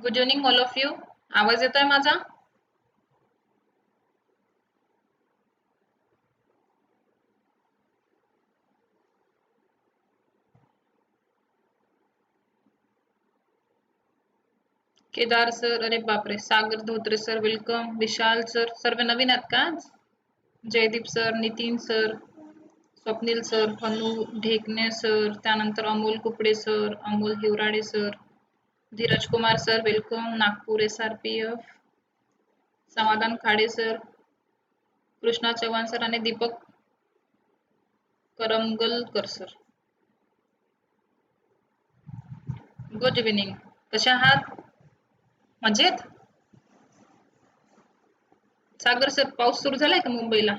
Good evening all of you. आवाज येतोय माझा? केदार सर, अरे बापरे, Sagar Dhotre sir welcome, Vishal sir, सर्व नवीन आहेत का आज? Jaydeep sir, Nitin sir, Swapnil sir, Hanu Dhekane sir, त्यानंतर Amol Kupde sir, Amol Hivrade sir, Dheeraj Kumar sir welcome, Nagpur SRPF, Samadhan Khade sir, Krishna Chavan sir आणि Deepak Karamgalkar sir. Good evening. कशा आहात? मजेत? सागर सर, पाऊस सुरू झालाय का मुंबईला?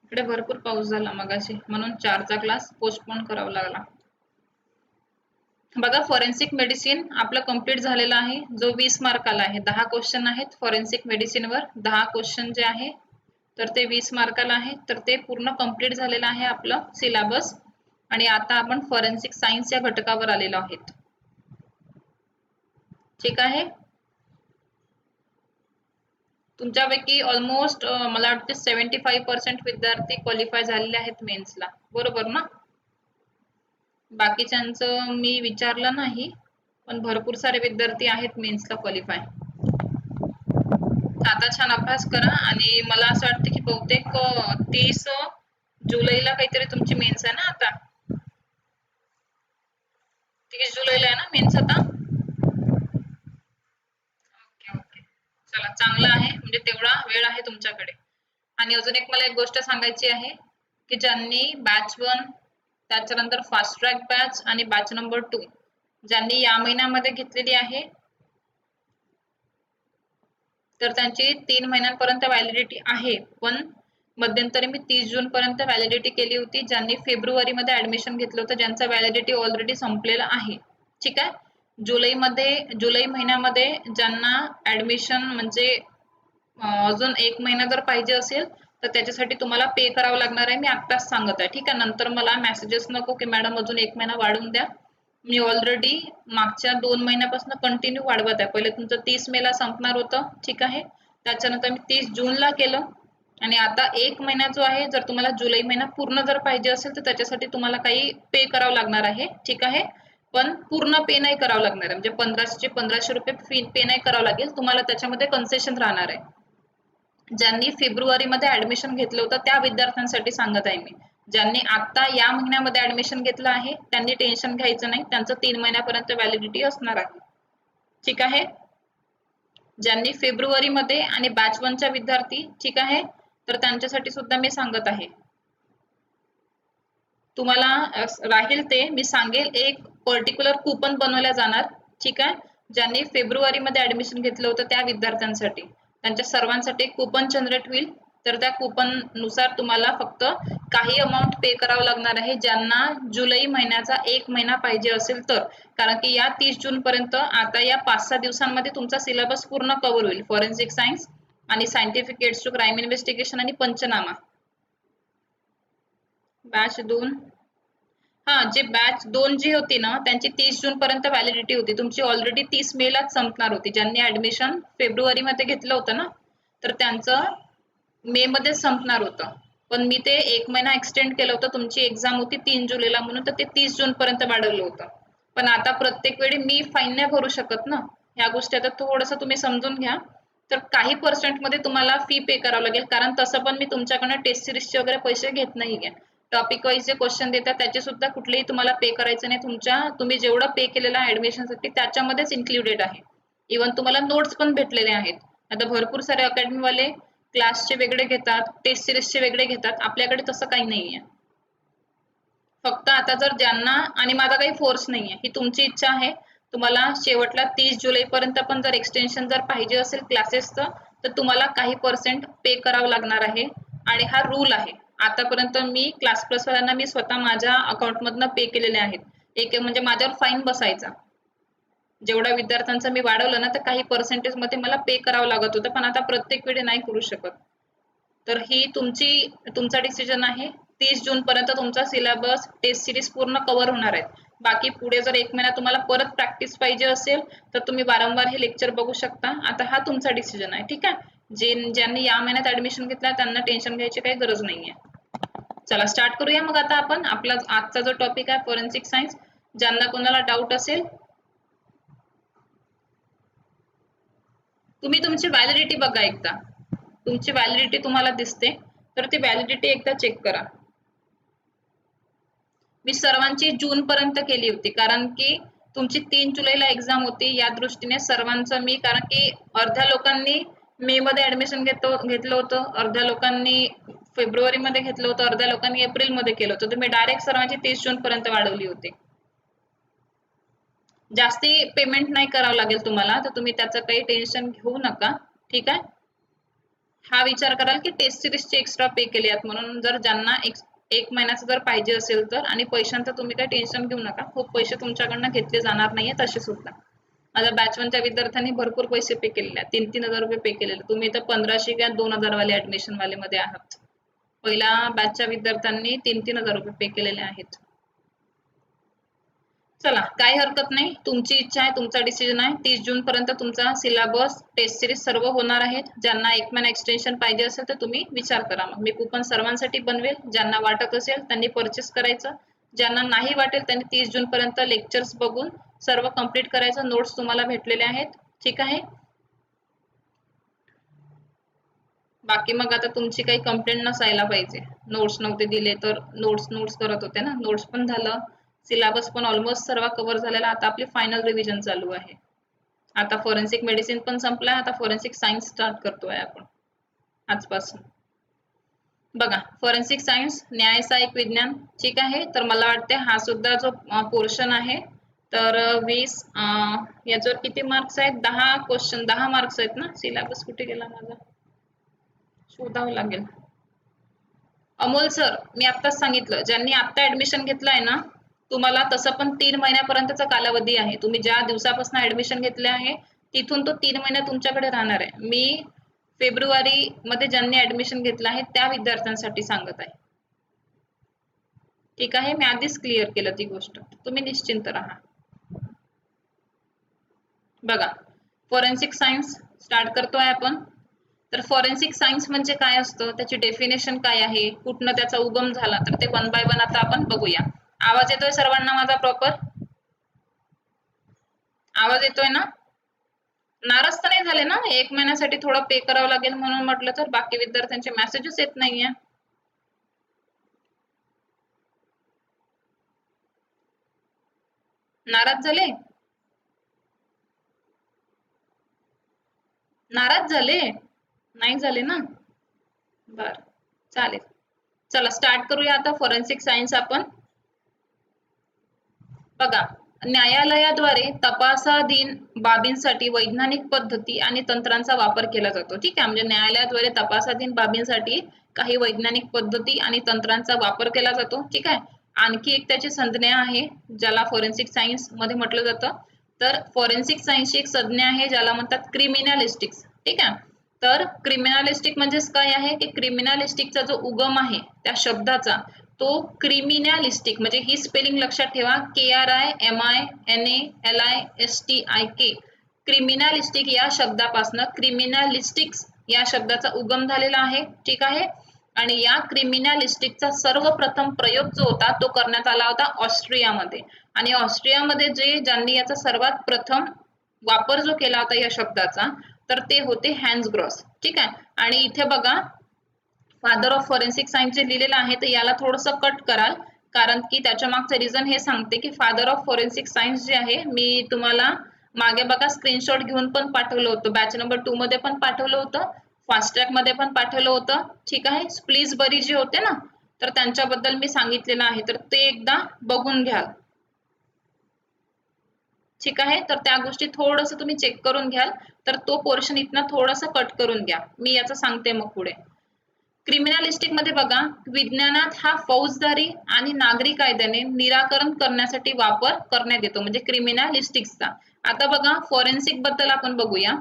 इकडे भरपूर पाऊस झाला मगाशी, म्हणून 4चा क्लास पोस्टपोन करावा लागला. बघा, फॉरेन्सिक मेडिसिन आपलं कंप्लीट झालेलं आहे, जो 20 मार्काला आहे. 10 क्वेश्चन आहेत फॉरेन्सिक मेडिसिनवर. 10 क्वेश्चन जे आहे तर ते 20 मार्काला आहे. तर ते पूर्ण कंप्लीट झालेलं आहे आपलं सिलेबस. आणि आता आपण फॉरेन्सिक सायन्स या घटकावर आलेलो आहोत. ठीक आहे. तुमच्यापैकी ऑलमोस्ट मला वाटते 75% विद्यार्थी क्वालिफाय झालेले आहेत मेन्सला, बरोबर ना? बाकीच्यांचं मी विचारलं नाही, पण भरपूर सारे विद्यार्थी आहेत मेन्सला क्वालिफाय. आता छान अभ्यास करा. आणि मला असं वाटतं की बहुतेक 30 जुलैला काहीतरी तुमची मेन्स आहे ना आता? 30 जुलैला आहे ना मेन्स आता? ओके ओके, चला, चांगलं आहे, म्हणजे तेवढा वेळ आहे तुमच्याकडे. आणि अजून एक मला एक गोष्ट सांगायची आहे की ज्यांनी बॅच 1, त्याच्यानंतर फास्ट ट्रॅक बॅच आणि बॅच नंबर 2 ज्यांनी या महिन्यामध्ये घेतलेली आहे, तर त्यांची 3 महिन्यांपर्यंत व्हॅलिडिटी आहे. पण मध्यंतरी मी 30 जून पर्यंत व्हॅलिडिटी केली होती. ज्यांनी फेब्रुवारीमध्ये ऍडमिशन घेतलं होतं, ज्यांचा व्हॅलिडिटी ऑलरेडी संपलेला आहे. ठीक आहे. जुलै महिन्यामध्ये ज्यांना ऍडमिशन म्हणजे अजून 1 महिना जर पाहिजे असेल तर त्याच्यासाठी तुम्हाला पे करावं लागणार आहे. मी आत्ताच सांगत आहे, ठीक आहे? नंतर मला मेसेजेस नको की मॅडम अजून 1 महिना वाढवून द्या. मी ऑलरेडी मागच्या 2 महिन्यापासून कंटिन्यू वाढवत आहे. पहिले तुमचं 30 मेला संपणार होतं, ठीक आहे? त्याच्यानंतर मी 30 जूनला केलं. आणि आता 1 महिना जो आहे, जर तुम्हाला जुलै महिना पूर्ण जर पाहिजे असेल तर त्याच्यासाठी तुम्हाला काही पे करावं लागणार आहे, ठीक आहे? पण पूर्ण पे नाही करावं लागणार आहे, म्हणजे 1500 रुपये फी पे नाही करावं लागेल तुम्हाला. त्याच्यामध्ये कन्सेशन राहणार आहे. ज्यांनी फेब्रुवारीमध्ये ऍडमिशन घेतलं होतं त्या विद्यार्थ्यांसाठी सांगत आहे मी. ज्यांनी आता या महिन्यामध्ये ऍडमिशन घेतलं आहे त्यांनी टेन्शन घ्यायचं नाही, त्यांचं 3 महिन्यापर्यंत व्हॅलिडिटी असणार आहे, ठीक आहे? ज्यांनी फेब्रुवारीमध्ये आणि बॅच 1च्या विद्यार्थी, ठीक आहे, तर त्यांच्यासाठी सुद्धा मी सांगत आहे. तुम्हाला राहील ते मी सांगेल, एक पर्टिक्युलर कूपन बनवल्या जाणार, ठीक आहे? ज्यांनी फेब्रुवारीमध्ये ऍडमिशन घेतलं होतं त्या विद्यार्थ्यांसाठी, त्यांच्या सर्वांसाठी कूपन जनरेट होईल. तर त्या कूपन नुसार तुम्हाला फक्त काही अमाऊंट पे करावं लागणार आहे, ज्यांना जुलै महिन्याचा 1 महिना पाहिजे असेल तर. कारण की या 30 जून पर्यंत आता या 5-6 दिवसांमध्ये तुमचा सिलेबस पूर्ण कव्हर होईल. फॉरेन्सिक सायन्स आणि scientific aids to crime investigation आणि पंचनामा. बॅच 2, हा, जे बॅच 2 जी होती ना त्यांची 30 जून पर्यंत व्हॅलिडिटी होती. तुमची ऑलरेडी 30 मेलाच संपणार होती. ज्यांनी ऍडमिशन फेब्रुवारीमध्ये घेतलं होतं ना, तर त्यांचं मे मध्ये संपणार होतं. पण मी ते 1 महिना एक्सटेंड केलं होतं. तुमची एक्झाम होती 3 जुलैला म्हणून, तर ते 30 जून पर्यंत वाढवलं होतं. पण आता प्रत्येक वेळी मी फाईन नाही भरू शकत ना, ह्या गोष्टी आता थोडंसं तुम्ही समजून घ्या. तर काही पर्सेंटमध्ये तुम्हाला फी पे करावं लागेल, कारण तसं पण मी तुमच्याकडनं टेस्ट सिरीजचे वगैरे पैसे घेत नाहीये. टॉपिक वाईज जे क्वेश्चन देतात त्याचे सुद्धा कुठलेही तुम्हाला पे करायचं नाही. तुम्ही जेवढं पे केलेलं आहे ऍडमिशनसाठी त्याच्यामध्येच इन्क्लुडेड आहे. इव्हन तुम्हाला नोट्स पण भेटलेले आहेत. आता भरपूर सारे अकॅडमीवाले क्लासचे वेगळे घेतात, टेस्ट सिरीजचे वेगळे घेतात. आपल्याकडे तसं काही नाहीये. फक्त आता जर ज्यांना, आणि माझा काही फोर्स नाहीये, ही तुमची इच्छा आहे, तुम्हाला शेवटला 30 जुलै पर्यंत पण जर एक्सटेन्शन जर पाहिजे असेल क्लासेसचं तर तुम्हाला काही पर्सेंट पे करावं लागणार आहे. आणि हा रूल आहे. आतापर्यंत मी क्लास प्लस वाल्यांना मी स्वतः माझ्या अकाउंटमधनं पे केलेले आहेत. एक म्हणजे माझ्यावर फाईन बसायचा. जेवढ्या विद्यार्थ्यांचं मी वाढवलं ना तर काही पर्सेंटेज मध्ये मला पे करावं लागत होतं, पण आता प्रत्येक वेळी नाही करू शकत. तर ही तुमचा डिसिजन आहे. 30 जून पर्यंत तुमचा सिलेबस टेस्ट सिरीज पूर्ण कव्हर होणार आहेत. बाकी पुढे जर 1 महिना तुम्हाला परत प्रॅक्टिस पाहिजे असेल तर तुम्ही वारंवार हे लेक्चर बघू शकता. आता हा तुमचा डिसिजन आहे, ठीक आहे. ज्यांनी या महिन्यात ऍडमिशन घेतला त्यांना टेन्शन घ्यायची काही गरज नाहीये. चला स्टार्ट करूया मग आता आपण आपला आजचा जो टॉपिक आहे फॉरेन्सिक सायन्स. ज्यांना कोणाला डाऊट असेल तुम्ही तुमची व्हॅलिडिटी बघा एकदा. तुमची व्हॅलिडिटी तुम्हाला दिसते तर ती व्हॅलिडिटी एकदा चेक करा. मी सर्वांची जून पर्यंत केली होती कारण की तुमची 3 जुलैला एक्झाम होती. या दृष्टीने सर्वांचं मी, कारण की अर्ध्या लोकांनी मे मध्ये ऍडमिशन घेतलं होतं, अर्ध्या लोकांनी फेब्रुवारी मध्ये घेतलं होतं, अर्ध्या लोकांनी एप्रिल मध्ये केलं होतं. तर मी डायरेक्ट सर्वांची 30 जून पर्यंत वाढवली होती. जास्ती पेमेंट नाही करावं लागेल तुम्हाला, तर तुम्ही त्याचं काही टेन्शन घेऊ नका, ठीक आहे. हा विचार कराल की टेस्ट सिरीजचे एक्स्ट्रा पे केले आहेत म्हणून. जर ज्यांना एक महिन्याचं जर पाहिजे असेल तर, आणि पैशांचं तुम्ही काही टेन्शन घेऊ नका, खूप पैसे तुमच्याकडनं घेतले जाणार नाहीये तसे सुद्धा. माझ्या बॅच 1च्या विद्यार्थ्यांनी भरपूर पैसे पे केलेले आहेत, 3-3 हजार रुपये पे केलेले. तुम्ही तर 1500 किंवा 2000 वाले ऍडमिशन वाले मध्ये आहात. पहिल्या बॅचच्या विद्यार्थ्यांनी 3-3 हजार रुपये पे केलेले आहेत. चला काही हरकत नाही, तुमची इच्छा आहे, तुमचा डिसिजन आहे. 30 जून पर्यंत तुमचा सिलेबस टेस्ट सिरीज सर्व होणार आहेत. ज्यांना 1 महिना एक्सटेन्शन पाहिजे असेल तर तुम्ही विचार करा. मग मी कूपन सर्वांसाठी बनवेल. ज्यांना वाटत असेल त्यांनी परचेस करायचं, ज्यांना नाही वाटेल त्यांनी 30 जून पर्यंत लेक्चर्स बघून सर्व कंप्लीट करायचं. नोट्स तुम्हाला भेटलेले आहेत, ठीक आहे. बाकी मग आता तुमची काही कंप्लेंट नसायला पाहिजे. नोट्स नव्हते दिले तर नोट्स करत होते ना. नोट्स पण झालं, सिलेबस पण ऑलमोस्ट सर्व कव्हर झालेला. आता आपली फायनल रिव्हिजन चालू आहे. आता फॉरेन्सिक मेडिसिन पण संपलाय, आता फॉरेन्सिक सायन्स स्टार्ट करतोय आपण आजपासून. बघा, फॉरेन्सिक सायन्स न्याय सहाय्यक विज्ञान, ठीक आहे. तर मला वाटते हा सुद्धा जो पोर्शन आहे तर 20 याच्यावर किती मार्क्स आहेत? 10 क्वेश्चन, 10 मार्क्स आहेत ना. सिलेबस कुठे गेला माझा, शोधावं लागेल. अमोल सर, मी आत्ताच सांगितलं, ज्यांनी आत्ता ऍडमिशन घेतलंय ना, तुम्हाला तसं पण 3 महिन्यापर्यंतचा कालावधी आहे. तुम्ही ज्या दिवसापासून ऍडमिशन घेतले आहे तिथून तो 3 महिने तुमच्याकडे राहणार आहे. मी फेब्रुवारी मध्ये ज्यांनी ऍडमिशन घेतलं आहे त्या विद्यार्थ्यांसाठी सांगत आहे, ठीक आहे. मी आधीच क्लिअर केलं ती गोष्ट, तुम्ही निश्चिंत राहा. बघा, फॉरेन्सिक सायन्स स्टार्ट करतोय आपण. तर फॉरेन्सिक सायन्स म्हणजे काय असतं, त्याची डेफिनेशन काय आहे, कुठनं त्याचा उगम झाला, तर ते 1 बाय 1 आता आपण बघूया. आवाज येतोय सर्वांना माझा प्रॉपर? आवाज येतोय ना? नाराज तर नाही झाले ना? 1 महिन्यासाठी थोडं पे करावं लागेल म्हणून म्हटलं, तर बाकी विद्यार्थ्यांचे मेसेजेस येत नाहीये. नाराज झाले? नाराज झाले नाही झाले ना? बर, चालेल. चला स्टार्ट करूया आता फॉरेन्सिक सायन्स आपण. बघा, न्यायालयाद्वारे तपासाधीन बाबींसाठी वैज्ञानिक पद्धती आणि तंत्रांचा वापर केला जातो, ठीक आहे. म्हणजे न्यायालयाद्वारे तपासाधीन बाबींसाठी काही वैज्ञानिक पद्धती आणि तंत्रांचा वापर केला जातो, ठीक आहे. आणखी एक त्याची संज्ञा आहे ज्याला फॉरेन्सिक सायन्स मध्ये म्हटलं जातं. तर फॉरेन्सिक सायन्सची एक संज्ञा आहे ज्याला म्हणतात क्रिमिनॅलिस्टिक्स, ठीक आहे. तर क्रिमिनॅलिस्टिक म्हणजेच काय आहे की क्रिमिनॅलिस्टिकचा जो उगम आहे त्या शब्दाचा, तो क्रिमिनॅलिस्टिक म्हणजे ही स्पेलिंग लक्षात ठेवा, KRIMINALISTIK. क्रिमिनॅलिस्टिक या शब्दापासून क्रिमिनॅलिस्टिक्स या शब्दाचा उगम झालेला आहे, ठीक आहे. आणि या क्रिमिनॅलिस्टिकचा सर्वप्रथम प्रयोग जो होता तो करण्यात आला होता ऑस्ट्रियामध्ये. आणि ऑस्ट्रियामध्ये ज्यांनी याचा सर्वात प्रथम वापर जो केला होता या शब्दाचा, तर ते होते हॅन्स ग्रॉस, ठीक आहे. आणि इथे बघा, फादर ऑफ फॉरेन्सिक सायन्स जे लिहिलेलं आहे तर याला थोडंसं कट कराल, कारण की त्याच्या मागचं रिझन हे सांगते की फादर ऑफ फॉरेन्सिक सायन्स जे आहे, मी तुम्हाला मागे बघा स्क्रीनशॉट घेऊन पण पाठवलं होतं, बॅच नंबर 2 मध्ये पण पाठवलं होतं, फास्ट ट्रॅक मध्ये पण पाठवलं होतं, ठीक आहे. स्प्लिसबरी जे होते ना, तर त्यांच्याबद्दल मी सांगितलेलं आहे, तर ते एकदा बघून घ्याल, ठीक आहे. तर त्या गोष्टी थोडंसं तुम्ही चेक करून घ्याल, तर तो पोर्शन इथनं थोडासा कट करून घ्या, मी याचं सांगते मग पुढे. क्रिमिनॅलिस्टिक मध्ये बघा, विज्ञानात हा फौजदारी आणि नागरी कायद्याने निराकरण करण्यासाठी वापर करण्यात येतो, म्हणजे क्रिमिनॅलिस्टिक्सचा. आता बघा, फॉरेन्सिक बद्दल आपण बघूया.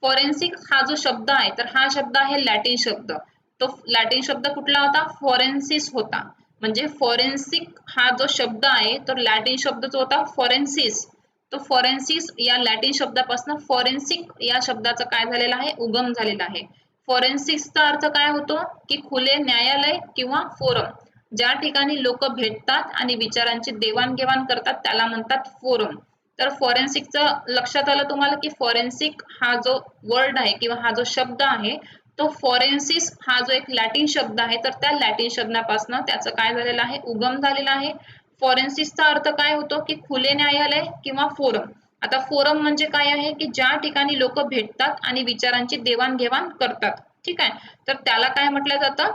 फॉरेन्सिक हा जो शब्द आहे तर हा शब्द आहे लॅटिन शब्द. तो लॅटिन शब्द कुठला होता? फॉरेन्सिस होता. म्हणजे फॉरेन्सिक हा जो शब्द आहे तो लॅटिन शब्द जो होता फॉरेन्सिस, तो फॉरेन्सिस या लॅटिन शब्दापासून फॉरेन्सिक या शब्दाचा काय झालेला आहे, उगम झालेला आहे. फॉरेन्सिक्सचा अर्थ काय होतो की खुले न्यायालय किंवा फोरम, ज्या ठिकाणी लोक भेटतात आणि विचारांची देवाणघेवाण करतात त्याला म्हणतात फोरम. तर फॉरेन्सिकचं लक्षात आलं तुम्हाला की फॉरेन्सिक हा जो वर्ड आहे किंवा हा जो शब्द आहे तो फॉरेन्सिस हा जो एक लॅटिन शब्द आहे तर त्या लॅटिन शब्दापासून त्याचं काय झालेलं आहे, उगम झालेला आहे. फॉरेन्सिसचा अर्थ काय होतो की खुले न्यायालय किंवा फोरम. आता फोरम म्हणजे काय आहे की ज्या ठिकाणी लोक भेटतात आणि विचारांची देवाणघेवाण करतात, ठीक आहे, तर त्याला काय म्हटलं जातं,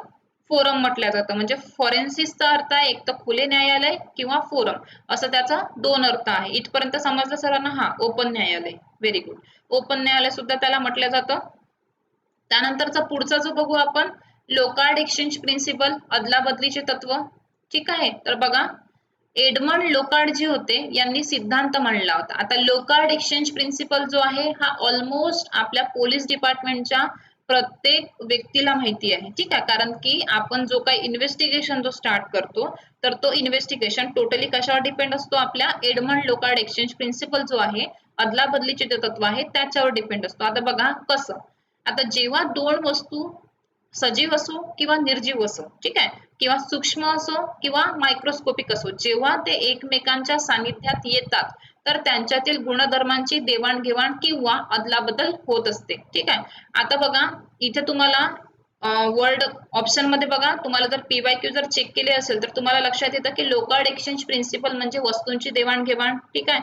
फोरम म्हटलं जातं. म्हणजे फॉरेन्सिसचा अर्थ आहे एक तर खुले न्यायालय किंवा फोरम, असं त्याचा दोन अर्थ आहे. इथपर्यंत समजलं सर्वांना? हा, ओपन न्यायालय, व्हेरी गुड, ओपन न्यायालय सुद्धा त्याला म्हटलं जातं. त्यानंतरचा पुढचा जो बघू आपण, लोकार्ड एक्सचेंज प्रिन्सिपल, अदला बदलीचे तत्व, ठीक आहे. तर बघा एडमंड लोकार्ड जे होते यांनी सिद्धांत मांडला होता. आता लोकार्ड एक्सचेंज प्रिन्सिपल जो आहे हा ऑलमोस्ट आपल्या पोलीस डिपार्टमेंटच्या प्रत्येक व्यक्तीला माहिती आहे, ठीक आहे, कारण की आपण जो काही इन्व्हेस्टिगेशन जो स्टार्ट करतो तर तो इन्व्हेस्टिगेशन टोटली कशावर डिपेंड असतो, आपल्या एडमंड लोकार्ड एक्सचेंज प्रिन्सिपल जो आहे, अदला बदलीचे जे तत्व आहे त्याच्यावर डिपेंड असतो. आता बघा कसं, आता जेव्हा दोन वस्तू सजीव असो किंवा निर्जीव असो, ठीक आहे, किंवा सूक्ष्म असो किंवा मायक्रोस्कोपिक असो, जेव्हा ते एकमेकांच्या सानिध्यात येतात तर त्यांच्यातील गुणधर्मांची देवाणघेवाण किंवा अदलाबदल होत असते, ठीक आहे. आता बघा इथे तुम्हाला वर्ड ऑप्शन मध्ये बघा, तुम्हाला जर PYQ जर चेक केले असेल तर तुम्हाला लक्षात येतं की लोकार्ड एक्सचेंज प्रिन्सिपल म्हणजे वस्तूंची देवाणघेवाण, ठीक आहे,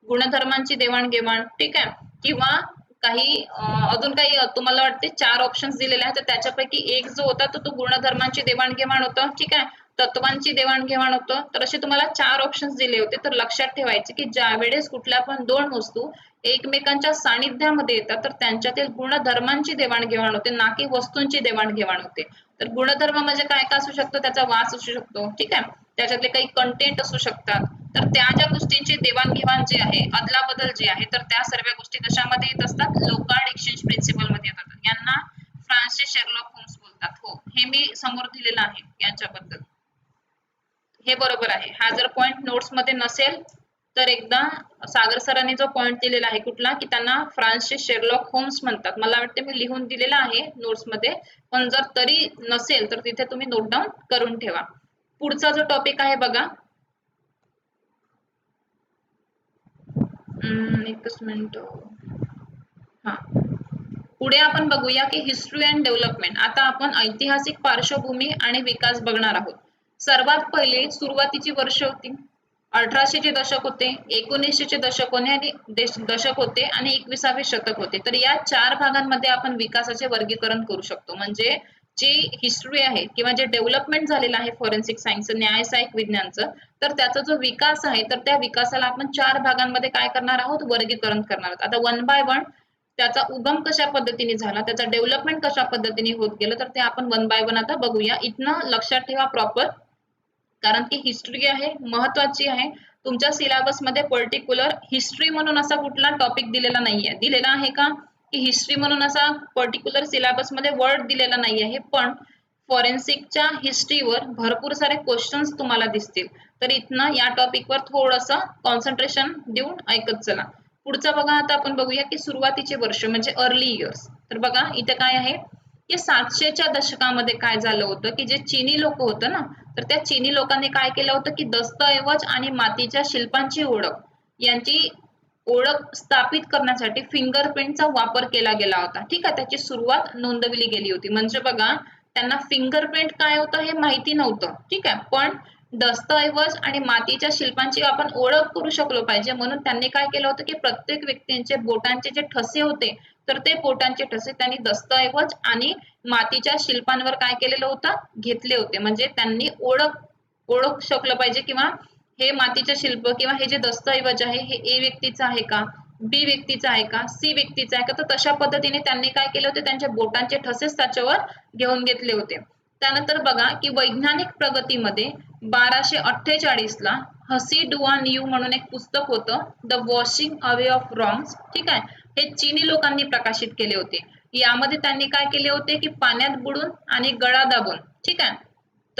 गुणधर्मांची देवाणघेवाण, ठीक आहे, किंवा काही अजून काही तुम्हाला वाटते चार ऑप्शन्स दिलेले आहेत तर त्याच्यापैकी एक जो होता तो गुणधर्मांची देवाणघेवाण होतं, ठीक आहे, तत्वांची देवाणघेवाण होतं. तर असे तुम्हाला चार ऑप्शन्स दिले होते. तर लक्षात ठेवायचे की ज्या वेळेस कुठल्या पण दोन वस्तू एकमेकांच्या सानिध्यामध्ये येतात तर त्यांच्यातील गुणधर्मांची देवाणघेवाण होते, ना की वस्तूंची देवाणघेवाण होते. तर गुणधर्म म्हणजे काय काय असू शकतो, त्याचा वास असू शकतो, ठीक आहे, त्याच्यातले काही कंटेंट असू शकतात. तर त्या ज्या गोष्टींची देवाणघेवाण जे आहे, अदलाबदल जे आहे, तर त्या सर्व गोष्टी कशामध्ये येत असतात, लोकार्ड एक्सचेंज प्रिन्सिपल मध्ये येतात. यांना फ्रान्सचे शेरलॉक होम्स बोलतात. हो, हे मी समोर दिलेलं आहे यांच्याबद्दल, हे बरोबर आहे. हा जर पॉइंट नोट्स मध्ये नसेल तर एकदा सागर सरांनी जो पॉइंट दिलेला आहे कुठला, की त्यांना फ्रान्सचे शेरलॉक होम्स म्हणतात, मला वाटते मी लिहून दिलेला आहे नोट्स मध्ये, पण जर तरी नसेल तर तिथे तुम्ही नोट डाऊन करून ठेवा. पुढचा जो टॉपिक आहे बघा, एकच मिनिट, हा, पुढे आपण बघूया की हिस्ट्री अँड डेव्हलपमेंट. आता आपण ऐतिहासिक पार्श्वभूमी आणि विकास बघणार आहोत. सर्वात पहिले सुरुवातीची वर्ष होती 1800चे दशक होते, 1900चे दशक होते आणि दशक होते आणि 21वे शतक होते. तर या चार भागांमध्ये आपण विकासाचे वर्गीकरण करू शकतो. म्हणजे जी हिस्ट्री आहे किंवा जे डेव्हलपमेंट झालेलं आहे फॉरेन्सिक सायन्स, न्यायसहाय्यक विज्ञानचं, तर त्याचा जो विकास आहे तर त्या विकासाला आपण चार भागांमध्ये काय करणार आहोत, वर्गीकरण करणार आहोत. आता वन बाय वन त्याचा उगम कशा पद्धतीने झाला, त्याचा डेव्हलपमेंट कशा पद्धतीने होत गेलं, तर ते आपण वन बाय वन आता बघूया. इथनं लक्षात ठेवा प्रॉपर, कारण की हिस्ट्री आहे महत्वाची आहे. तुमच्या सिलेबस मध्ये पर्टिक्युलर हिस्ट्री म्हणून असा कुठला टॉपिक दिलेला नाहीये, दिलेला आहे का की हिस्ट्री म्हणून असा पर्टिक्युलर सिलेबस मध्ये वर्ड दिलेला नाही आहे, पण फॉरेन्सिकच्या हिस्ट्रीवर भरपूर सारे क्वेश्चन्स तुम्हाला दिसतील. तर इथनं या टॉपिकवर थोडंसं कॉन्सन्ट्रेशन देऊन ऐकत चला. पुढचा बघा, आता आपण बघूया की सुरुवातीचे वर्ष म्हणजे अर्ली इयर्स. तर बघा इथे काय आहे की 700च्या दशकामध्ये काय झालं होतं की जे चीनी लोक होतं ना, तर त्या चीनी लोकांनी काय केलं होतं की दस्तऐवज आणि मातीच्या शिल्पांची ओळख यांची ओळख स्थापित करण्यासाठी फिंगरप्रिंटचा वापर केला गेला होता, ठीक आहे, त्याची सुरुवात नोंदवली गेली होती. म्हणजे बघा त्यांना फिंगरप्रिंट काय होतं हे माहिती नव्हतं, ठीक आहे, पण दस्तऐवज आणि मातीच्या शिल्पांची आपण ओळख करू शकलो पाहिजे म्हणून त्यांनी काय केलं होतं की प्रत्येक व्यक्तींचे बोटांचे जे ठसे होते तर ते बोटांचे ठसे त्यांनी दस्तऐवज आणि मातीच्या शिल्पांवर काय केलेलं होतं, घेतले होते. म्हणजे त्यांनी ओळख शकलं पाहिजे किंवा हे मातीचे शिल्प किंवा हे जे दस्तऐवज आहे हे ए व्यक्तीचं आहे का, बी व्यक्तीचं आहे का, सी व्यक्तीचं आहे का, तर तशा पद्धतीने त्यांनी काय केले होते, त्यांच्या बोटांचे ठसेच त्याच्यावर घेऊन घेतले होते. त्यानंतर बघा की वैज्ञानिक प्रगतीमध्ये 1248 ला हसी डुआन यू म्हणून एक पुस्तक होतं, द वॉशिंग अवे ऑफ रॉंग्स, ठीक आहे, हे चीनी लोकांनी प्रकाशित केले होते. यामध्ये त्यांनी काय केले होते की पाण्यात बुडून आणि गळा दाबून, ठीक आहे,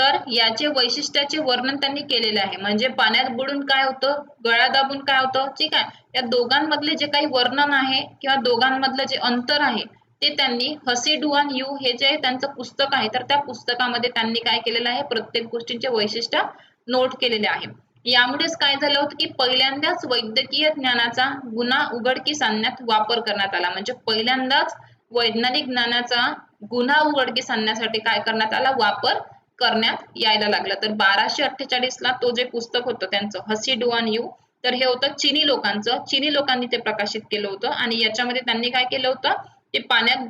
तर याचे वैशिष्ट्याचे वर्णन त्यांनी केलेले आहे. म्हणजे पाण्यात बुडून काय होतं, गळा दाबून काय होतं, ठीक आहे. या दोघांमधले जे काही वर्णन आहे किंवा दोघांमधलं जे अंतर आहे ते त्यांनी हसी डू आणि यू हे जे त्यांचं पुस्तक आहे, तर त्या पुस्तकामध्ये त्यांनी काय केलेलं आहे, प्रत्येक गोष्टींचे वैशिष्ट्य नोट केलेले आहे. यामुळेच काय झालं होतं की पहिल्यांदाच वैद्यकीय ज्ञानाचा गुन्हा उघडकीस आणण्यात वापर करण्यात आला. म्हणजे पहिल्यांदाच वैज्ञानिक ज्ञानाचा गुन्हा उघडकीस आणण्यासाठी काय करण्यात आला, वापर करण्यात यायला लागला. तर 1248 ला तो जे पुस्तक होतं त्यांचं हसी डू आणि यू, तर हे होतं चीनी लोकांचं, चीनी लोकांनी ते प्रकाशित केलं होतं. आणि याच्यामध्ये त्यांनी काय केलं होतं, ते पाण्यात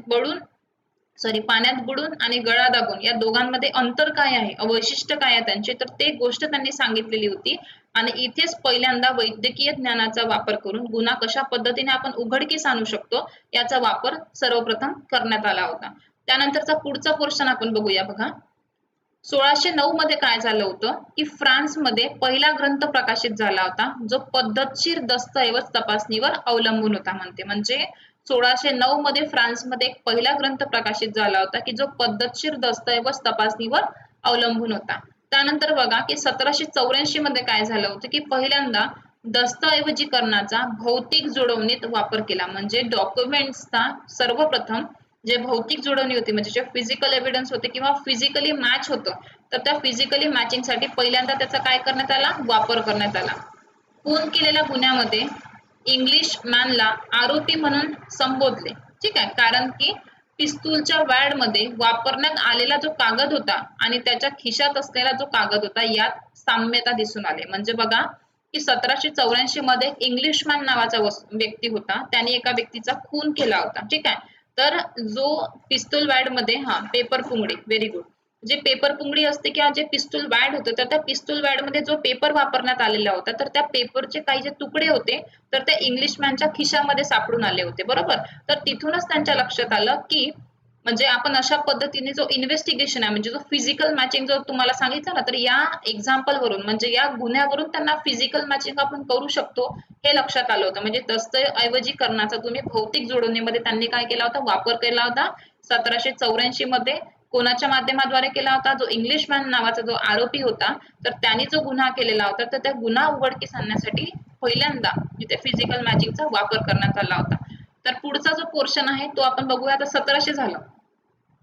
बुडून आणि गळा दाबून या दोघांमध्ये अंतर काय आहे, वैशिष्ट्य काय आहे त्यांचे, तर ते गोष्ट त्यांनी सांगितलेली होती. आणि इथेच पहिल्यांदा वैद्यकीय ज्ञानाचा वापर करून गुन्हा कशा पद्धतीने आपण उघडकीस आणू शकतो याचा वापर सर्वप्रथम करण्यात आला होता. त्यानंतरचा पुढचा पोर्शन आपण बघूया. बघा, 1609 मध्ये काय झालं होतं की फ्रान्समध्ये पहिला ग्रंथ प्रकाशित झाला होता जो पद्धतशीर दस्तऐवज तपासणीवर अवलंबून होता. म्हणजे 1609 मध्ये फ्रान्समध्ये एक पहिला ग्रंथ प्रकाशित झाला होता की जो पद्धतशीर दस्तऐवज तपासणीवर अवलंबून होता. त्यानंतर बघा की 1784 मध्ये काय झालं होतं की पहिल्यांदा दस्तऐवजीकरणाचा भौतिक जुळवणीत वापर केला. म्हणजे डॉक्युमेंट्सचा सर्वप्रथम जे भौतिक जुळवणी होती, म्हणजे जे फिजिकल एव्हिडन्स होते किंवा फिजिकली मॅच होतं, तर त्या फिजिकली मॅचिंग साठी पहिल्यांदा त्याचा काय करण्यात आला, वापर करण्यात आला. खून केलेल्या गुन्ह्यामध्ये इंग्लिश मॅनला आरोपी म्हणून संबोधले, ठीक आहे, कारण की पिस्तूलच्या वॅड मध्ये वापरण्यात आलेला जो कागद होता आणि त्याच्या खिशात असलेला जो कागद होता यात साम्यता दिसून आले. म्हणजे बघा की 1784 मध्ये इंग्लिशमॅन नावाचा व्यक्ती होता, त्याने एका व्यक्तीचा खून केला होता, ठीक आहे. तर जो पिस्तूल वॅड मध्ये, पेपर पुंगडी, व्हेरी गुड, जे पेपर पुंगडी असते किंवा जे पिस्तूल वॅड होतं, तर त्या पिस्तूल वॅड मध्ये जो पेपर वापरण्यात आलेला होता, तर त्या पेपरचे काही जे तुकडे होते तर त्या इंग्लिशमॅनच्या खिशामध्ये सापडून आले होते, बरोबर. तर तिथूनच त्यांच्या लक्षात आलं की म्हणजे आपण अशा पद्धतीने जो इन्व्हेस्टिगेशन आहे, म्हणजे जो फिजिकल मॅचिंग जो तुम्हाला सांगितलं ना, तर या एक्झाम्पल वरून म्हणजे या गुन्ह्यावरून त्यांना फिजिकल मॅचिंग आपण करू शकतो हे लक्षात आलं होतं. म्हणजे दस्तऐवजीकरणाचा तुम्ही भौतिक जुळवणीमध्ये त्यांनी काय केला होता, वापर केला होता. 1784 मध्ये कोणाच्या माध्यमाद्वारे केला होता, जो इंग्लिशमॅन नावाचा जो आरोपी होता, तर त्यांनी जो गुन्हा केलेला होता, तर त्या गुन्हा उघडकीस आणण्यासाठी पहिल्यांदा इथे फिजिकल मॅचिंगचा वापर करण्यात आला होता. तर पुढचा जो पोर्शन आहे तो आपण बघूया. आता 1700 झालं,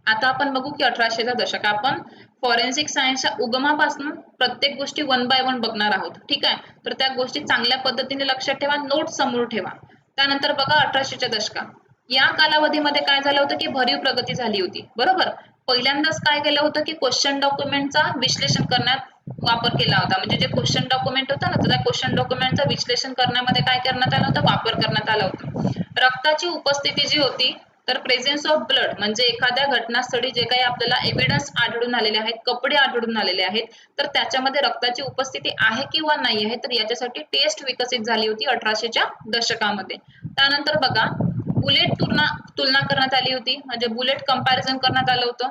आता आपण बघू की 1800चा दशक. आपण फॉरेन्सिक सायन्सच्या उगमापासून प्रत्येक गोष्टी वन बाय वन बघणार आहोत, ठीक आहे. तर त्या गोष्टी चांगल्या पद्धतीने लक्षात ठेवा, नोट समोर ठेवा. त्यानंतर बघा 1800च्या दशकात या कालावधीमध्ये काय झालं होतं की भरीव प्रगती झाली होती, बरोबर. पहिल्यांदाच काय केलं होतं की क्वेश्चन डॉक्युमेंटचा विश्लेषण करण्यात वापर केला होता. म्हणजे जे क्वेश्चन डॉक्युमेंट होता ना, तर त्या क्वेश्चन डॉक्युमेंटचं विश्लेषण करण्यामध्ये काय करण्यात आलं होतं, वापर करण्यात आला होता. रक्ताची उपस्थिती जी होती, तर प्रेझेन्स ऑफ ब्लड, म्हणजे एखाद्या घटनास्थळी जे काही आपल्याला एव्हिडन्स आढळून आलेले आहेत, कपडे आढळून आलेले आहेत, तर त्याच्यामध्ये रक्ताची उपस्थिती आहे किंवा नाही आहे, तर याच्यासाठी टेस्ट विकसित झाली होती 1800च्या दशकामध्ये. त्यानंतर बघा बुलेट तुलना करण्यात आली होती, म्हणजे बुलेट कंपॅरिझन करण्यात आलं होतं.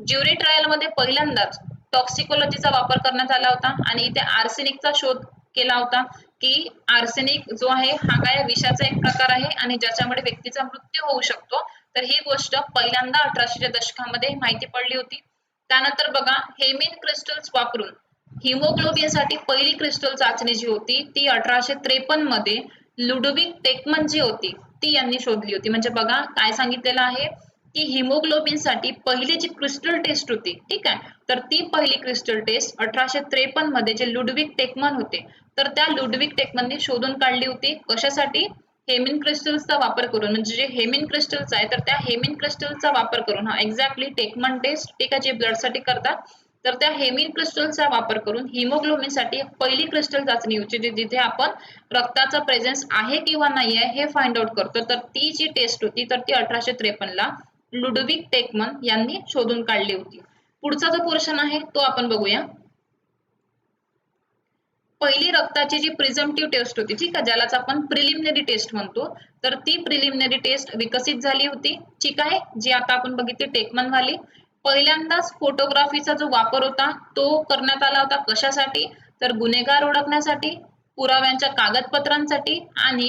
ज्युरी ट्रायल मध्ये पहिल्यांदाच टॉक्सिकोलॉजीचा वापर करण्यात आला होता आणि इथे आर्सेनिकचा शोध केला होता की आर्सेनिक जो आहे हा काय विषाचा एक प्रकार आहे आणि ज्याच्यामुळे व्यक्तीचा मृत्यू होऊ शकतो. तर ही गोष्ट पहिल्यांदा 1800च्या दशकामध्ये माहिती पडली होती. त्यानंतर बघा हेमिन क्रिस्टल्स वापरून हिमोग्लोबिन साठी पहिली क्रिस्टल चाचणी जी होती ती 1853 मध्ये लुडोविक टेकमन जी होती ती यांनी शोधली होती. म्हणजे बघा काय सांगितलेलं आहे की हिमोग्लोबिन साठी पहिली जी क्रिस्टल टेस्ट होती, ठीक आहे, तर ती पहिली क्रिस्टल टेस्ट 1853 मध्ये जे लुडविक टेकमन होते, तर त्या लुडविक टेकमनने शोधून काढली होती. कशासाठी, हेमिन क्रिस्टल्सचा वापर करून. म्हणजे जे हेमिन क्रिस्टल्स आहे तर त्या हेमिन क्रिस्टल्सचा वापर करून, एक्झॅक्टली टेकमन टेस्ट, ठीक आहे, जे ब्लड साठी करतात, तर त्या हेमिन क्रिस्टल्सचा वापर करून हिमोग्लोबिन साठी पहिली क्रिस्टल चाचणी होती जिथे आपण रक्ताचा प्रेझेन्स आहे किंवा नाही आहे हे फाइंड आउट करतो. तर ती जी टेस्ट होती तर ती 1853 ला लुडविक टेकमन यांनी शोधून काढली होती. पुढचा जो पोर्शन आहे तो आपण बघूया. पहिली रक्ताची जी प्रिझम्पटिव्ह टेस्ट होती, ठीक आहे, ज्यालाच आपण प्रिलिमिनरी टेस्ट म्हणतो, तर ती प्रिलिमिनरी टेस्ट विकसित झाली होती, ठीक आहे, जी आता आपण बघितली टेकमन वाली. पहिल्यांदाच फोटोग्राफीचा जो वापर होता तो करण्यात आला होता. कशासाठी, तर गुन्हेगार ओळखण्यासाठी, पुराव्यांच्या कागदपत्रांसाठी आणि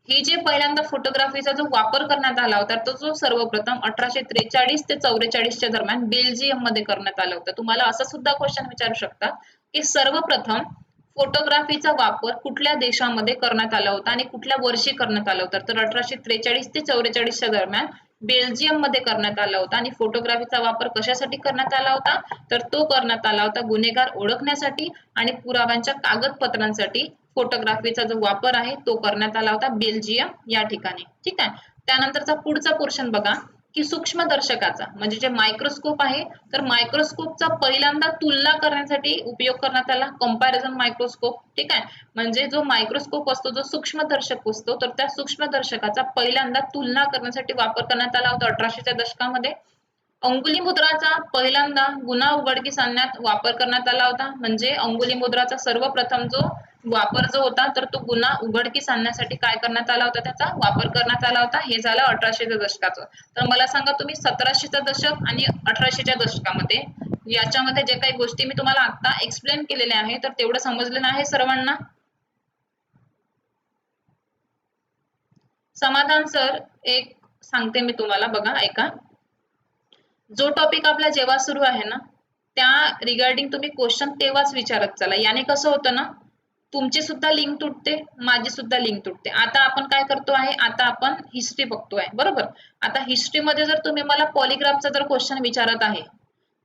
ही जे पहिल्यांदा फोटोग्राफीचा जो वापर करण्यात आला होता तो जो सर्वप्रथम 1843 ते 44च्या दरम्यान बेल्जियम मध्ये करण्यात आला होता. तुम्हाला असं सुद्धा क्वेश्चन विचारू शकता की सर्वप्रथम फोटोग्राफीचा वापर कुठल्या देशामध्ये करण्यात आला होता आणि कुठल्या वर्षी करण्यात आला होता. तर 1843 ते 44च्या दरम्यान बेल्जियम मध्ये करण्यात आला होता. आणि फोटोग्राफीचा वापर कशासाठी करण्यात आला होता, तर तो करण्यात आला होता गुन्हेगार ओळखण्यासाठी आणि पुराव्यांच्या कागदपत्रांसाठी फोटोग्राफीचा जो वापर आहे तो करण्यात आला होता बेल्जियम या ठिकाणी. ठीक आहे. त्यानंतरचा पुढचा पोर्शन बघा की सूक्ष्मदर्शकाचा म्हणजे जे मायक्रोस्कोप आहे, तर मायक्रोस्कोपचा पहिल्यांदा तुलना करण्यासाठी उपयोग करण्यात आला, कंपॅरिझन मायक्रोस्कोप. ठीक आहे. म्हणजे जो मायक्रोस्कोप असतो, जो सूक्ष्मदर्शक असतो, तर त्या सूक्ष्मदर्शकाचा पहिल्यांदा तुलना करण्यासाठी वापर करण्यात आला होता 1800च्या दशकामध्ये. अंगुली मुद्राचा पहिल्यांदा गुन्हा उघडकीस आणण्यात वापर करण्यात आला होता. म्हणजे अंगुली मुद्राचा सर्वप्रथम जो वापर जो होता, तर तो गुन्हा उघडकीस आणण्यासाठी काय करण्यात आला होता, त्याचा वापर करण्यात आला होता. हे झालं 1800च्या दशकाचं. तर मला सांगा तुम्ही 1700चं दशक आणि 1800च्या दशकामध्ये याच्यामध्ये जे काही गोष्टी मी तुम्हाला आता एक्सप्लेन केलेल्या आहे, तर तेवढं समजलेलं आहे सर्वांना? समाधान सर, एक सांगते मी तुम्हाला, बघा ऐका. जो टॉपिक आपला जेव्हा सुरू आहे ना, त्या रिगार्डिंग तुम्ही क्वेश्चन तेव्हाच विचारत चला. याने कसं होतं ना, तुमची सुद्धा लिंक तुटते, माझी सुद्धा लिंक तुटते. आता आपण काय करतो आहे, आता आपण हिस्ट्री बघतोय, बरोबर. आता हिस्ट्रीमध्ये जर तुम्ही मला पॉलिग्राफचा जर क्वेश्चन विचारत आहे,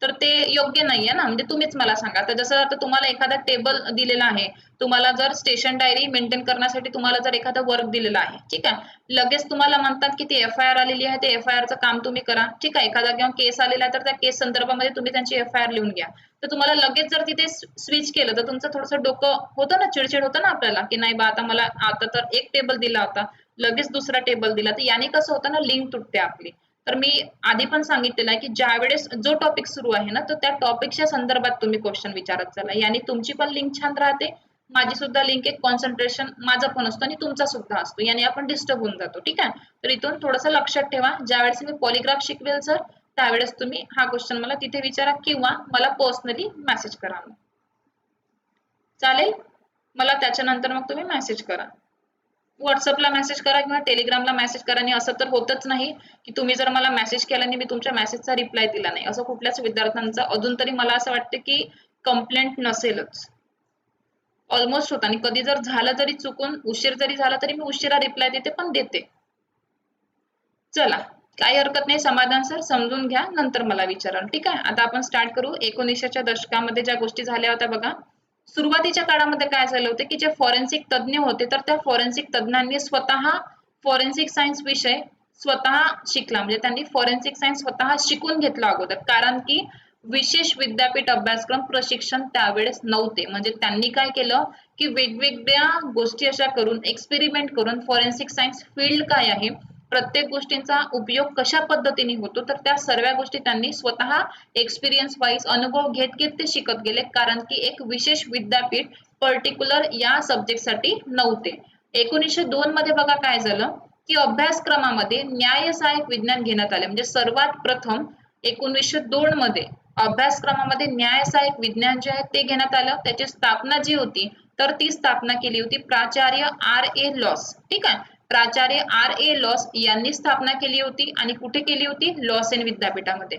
तर ते योग्य नाहीये ना. म्हणजे तुम्हीच मला सांगा. आता जसं आता तुम्हाला एखादा टेबल दिलेला आहे, तुम्हाला जर स्टेशन डायरी मेंटेन करण्यासाठी तुम्हाला जर एखादा वर्क दिलेला आहे, ठीक आहे, लगेच तुम्हाला म्हणतात की ती FIR आलेली आहे, ते FIR चं काम तुम्ही करा. ठीक आहे. एखादा किंवा केस आलेला आहे, तर त्या केस संदर्भामध्ये तुम्ही त्यांची FIR लिहून घ्या. तर तुम्हाला लगेच जर तिथे स्विच केलं, तर तुमचं थोडंसं डोकं होतं ना, चिडचिड होतं ना आपल्याला, की नाही बा आता मला आता तर एक टेबल दिला होता, लगेच दुसरा टेबल दिला. तर याने कसं होतं ना, लिंक तुटते आपली. तर मी आधी पण सांगितलेलं आहे की ज्या वेळेस जो टॉपिक सुरू आहे ना, तर त्या टॉपिकच्या संदर्भात तुम्ही क्वेश्चन विचारत चला. याने तुमची पण लिंक छान राहते, माझी सुद्धा लिंक एक कॉन्सन्ट्रेशन माझं पण असतो आणि तुमचा सुद्धा असतो. याने आपण डिस्टर्ब होऊन जातो. ठीक आहे. तर इथून थोडंसं लक्षात ठेवा, ज्या वेळेस मी पॉलिग्राफ शिकवेल सर, त्यावेळेस तुम्ही हा क्वेश्चन मला तिथे विचारा किंवा मला पर्सनली मेसेज करा. चालेल. मला त्याच्यानंतर मग तुम्ही मेसेज करा, व्हॉट्सअपला मेसेज करा किंवा टेलिग्रामला मेसेज करा. आणि असं तर होतच नाही की तुम्ही जर मला मेसेज केला आणि मी तुमच्या मेसेजचा रिप्लाय दिला नाही, असं कुठल्याच विद्यार्थ्यांचा अजून तरी मला असं वाटतं की कंप्लेंट नसेलच. ऑलमोस्ट होता. आणि कधी जर झालं तरी चुकून उशीर जरी झाला तरी मी उशिरा रिप्लाय देते, पण देते. चला, काही हरकत नाही. समाधान सर, समजून घ्या, नंतर मला विचारा. ठीक आहे. आता आपण स्टार्ट करू. 1900च्या दशकामध्ये ज्या गोष्टी झाल्या होत्या बघा. सुरुवातीच्या काळामध्ये काय झालं होतं की जे फॉरेन्सिक तज्ञ होते, तर त्या फॉरेन्सिक तज्ञांनी स्वतः फॉरेन्सिक सायन्स विषय स्वतः शिकला. म्हणजे त्यांनी फॉरेन्सिक सायन्स स्वतः शिकून घेतला अगोदर, कारण की विशेष विद्यापीठ अभ्यासक्रम प्रशिक्षण त्यावेळेस नव्हते. म्हणजे त्यांनी काय केलं की वेगवेगळ्या गोष्टी अशा करून, एक्सपेरिमेंट करून, फॉरेन्सिक सायन्स फील्ड काय आहे, प्रत्येक गोष्टींचा उपयोग कशा पद्धतीने होतो, तर त्या सर्व गोष्टी त्यांनी स्वतः एक्सपिरियन्स वाईज अनुभव घेत घेत ते शिकत गेले. कारण की एक विशेष विद्यापीठ पर्टिक्युलर या सब्जेक्ट साठी नव्हते. 1902 मध्ये बघा काय झालं की अभ्यासक्रमामध्ये न्याय सहाय्यक विज्ञान घेण्यात आले. म्हणजे सर्वात प्रथम 1902 मध्ये अभ्यासक्रमामध्ये न्याय सहाय्यक विज्ञान जे आहे ते घेण्यात आलं. त्याची स्थापना जी होती, तर ती स्थापना केली होती प्राचार्य R.A. लॉस. ठीक आहे. प्राचार्य R.A. लॉस यांनी स्थापना केली होती. आणि कुठे केली होती? लॉसेन विद्यापीठामध्ये.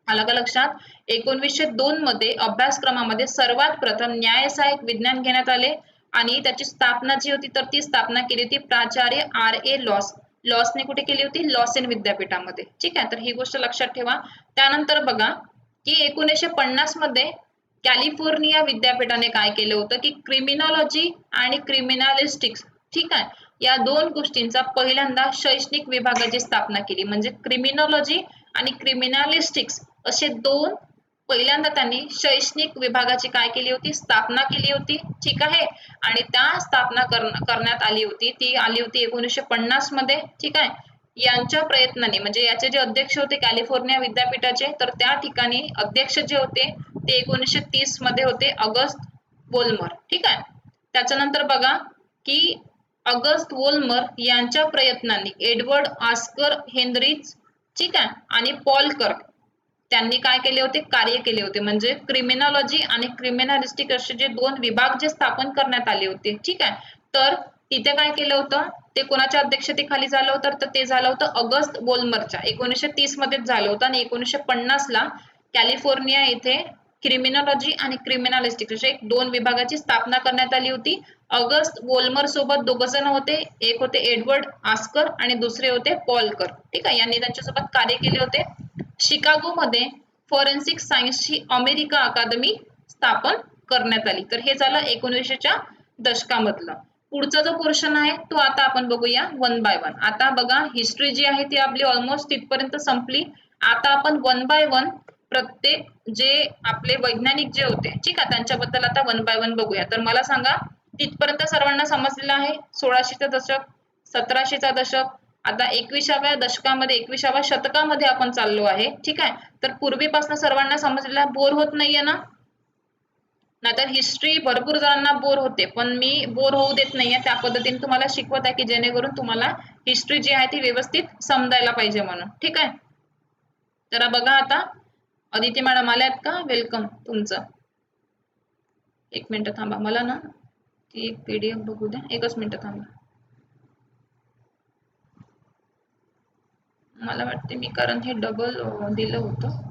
आलं का लक्षात? 1902 मध्ये अभ्यासक्रमामध्ये सर्वात प्रथम न्याय सहाय्यक विज्ञान घेण्यात आले. आणि त्याची स्थापना जी होती, तर ती स्थापना केली होती प्राचार्य R.A. लॉस. लॉसने कुठे केली होती? लॉसेन विद्यापीठामध्ये. ठीक आहे. तर ही गोष्ट लक्षात ठेवा. त्यानंतर बघा की 1950 मध्ये कॅलिफोर्निया विद्यापीठाने काय केलं होतं की क्रिमिनॉलॉजी आणि क्रिमिनॅलिस्टिक्स, ठीक आहे, या दोन गोष्टींचा पहिल्यांदा शैक्षणिक विभागाची स्थापना केली. म्हणजे क्रिमिनॉलॉजी आणि क्रिमिनॅलिस्टिक्स असे दोन पहिल्यांदा त्यांनी शैक्षणिक विभागाची काय केली होती? स्थापना केली होती. ठीक आहे. आणि त्या स्थापना करण्यात आली होती, ती आली होती 1950 मध्ये. ठीक आहे. यांच्या प्रयत्नाने, म्हणजे याचे जे अध्यक्ष होते कॅलिफोर्निया विद्यापीठाचे, तर त्या ठिकाणी अध्यक्ष जे होते ते 1930 मध्ये होते ऑगस्ट वोल्मर. ठीक आहे. त्याच्यानंतर बघा की ऑगस्ट वोल्मर यांच्या प्रयत्नांनी एडवर्ड ऑस्कर हेनरिच, ठीक आहे, आणि पॉल कर्क त्यांनी काय केले होते? कार्य केले होते. म्हणजे क्रिमिनॉलॉजी आणि क्रिमिनॅलिस्टिक असे जे दोन विभाग जे स्थापन करण्यात आले होते. ठीक आहे. तर तिथे काय केलं होतं, ते कोणाच्या अध्यक्षतेखाली झालं होतं, तर ते झालं होतं ऑगस्ट बोल्मरच्या 1930 मध्येच झालं होतं आणि 1950 ला कॅलिफोर्निया येथे क्रिमिनॉलॉजी आणि क्रिमिनलिस्टिक अशा एक 2 विभागाची स्थापना करण्यात आली होती. ऑगस्ट बोल्मर सोबत 2 जण होते, एक होते एडवर्ड आस्कर आणि दुसरे होते पॉलकर. ठीक आहे, यांनी त्यांच्यासोबत कार्य केले होते. शिकागो मध्ये फॉरेन्सिक सायन्सची अमेरिका अकादमी स्थापन करण्यात आली. तर हे झालं 1900च्या दशकामधलं. पुढचा जो पोर्शन आहे तो आता आपण बघूया वन बाय वन. आता बघा हिस्ट्री जी आहे ती आपली ऑलमोस्ट तिथपर्यंत संपली. आता आपण वन बाय वन प्रत्येक जे आपले वैज्ञानिक जे होते, ठीक आहे, त्यांच्याबद्दल आता वन बाय वन बघूया. तर मला सांगा तिथपर्यंत सर्वांना समजलेलं आहे? 1600चं दशक, 1700चा दशक, आता 21व्या दशकामध्ये 21व्या शतकामध्ये आपण चाललो आहे. ठीक आहे, तर पूर्वीपासून सर्वांना समजलेला, बोर होत नाहीये ना? नाहीतर हिस्ट्री भरपूर जणांना बोर होते, पण मी बोर होऊ देत नाहीये. त्या पद्धतीने तुम्हाला शिकवत आहे की जेणेकरून तुम्हाला हिस्ट्री जी आहे ती व्यवस्थित समजायला पाहिजे म्हणून. ठीक आहे, तर बघा आता अदिती मॅडम आल्यात का? वेलकम तुमचं. एक मिनिट थांबा, मला ना ती एक PDF बघू द्या, एकच मिनिट थांबा. मला वाटते मी कारण हे डबल दिलं होतं.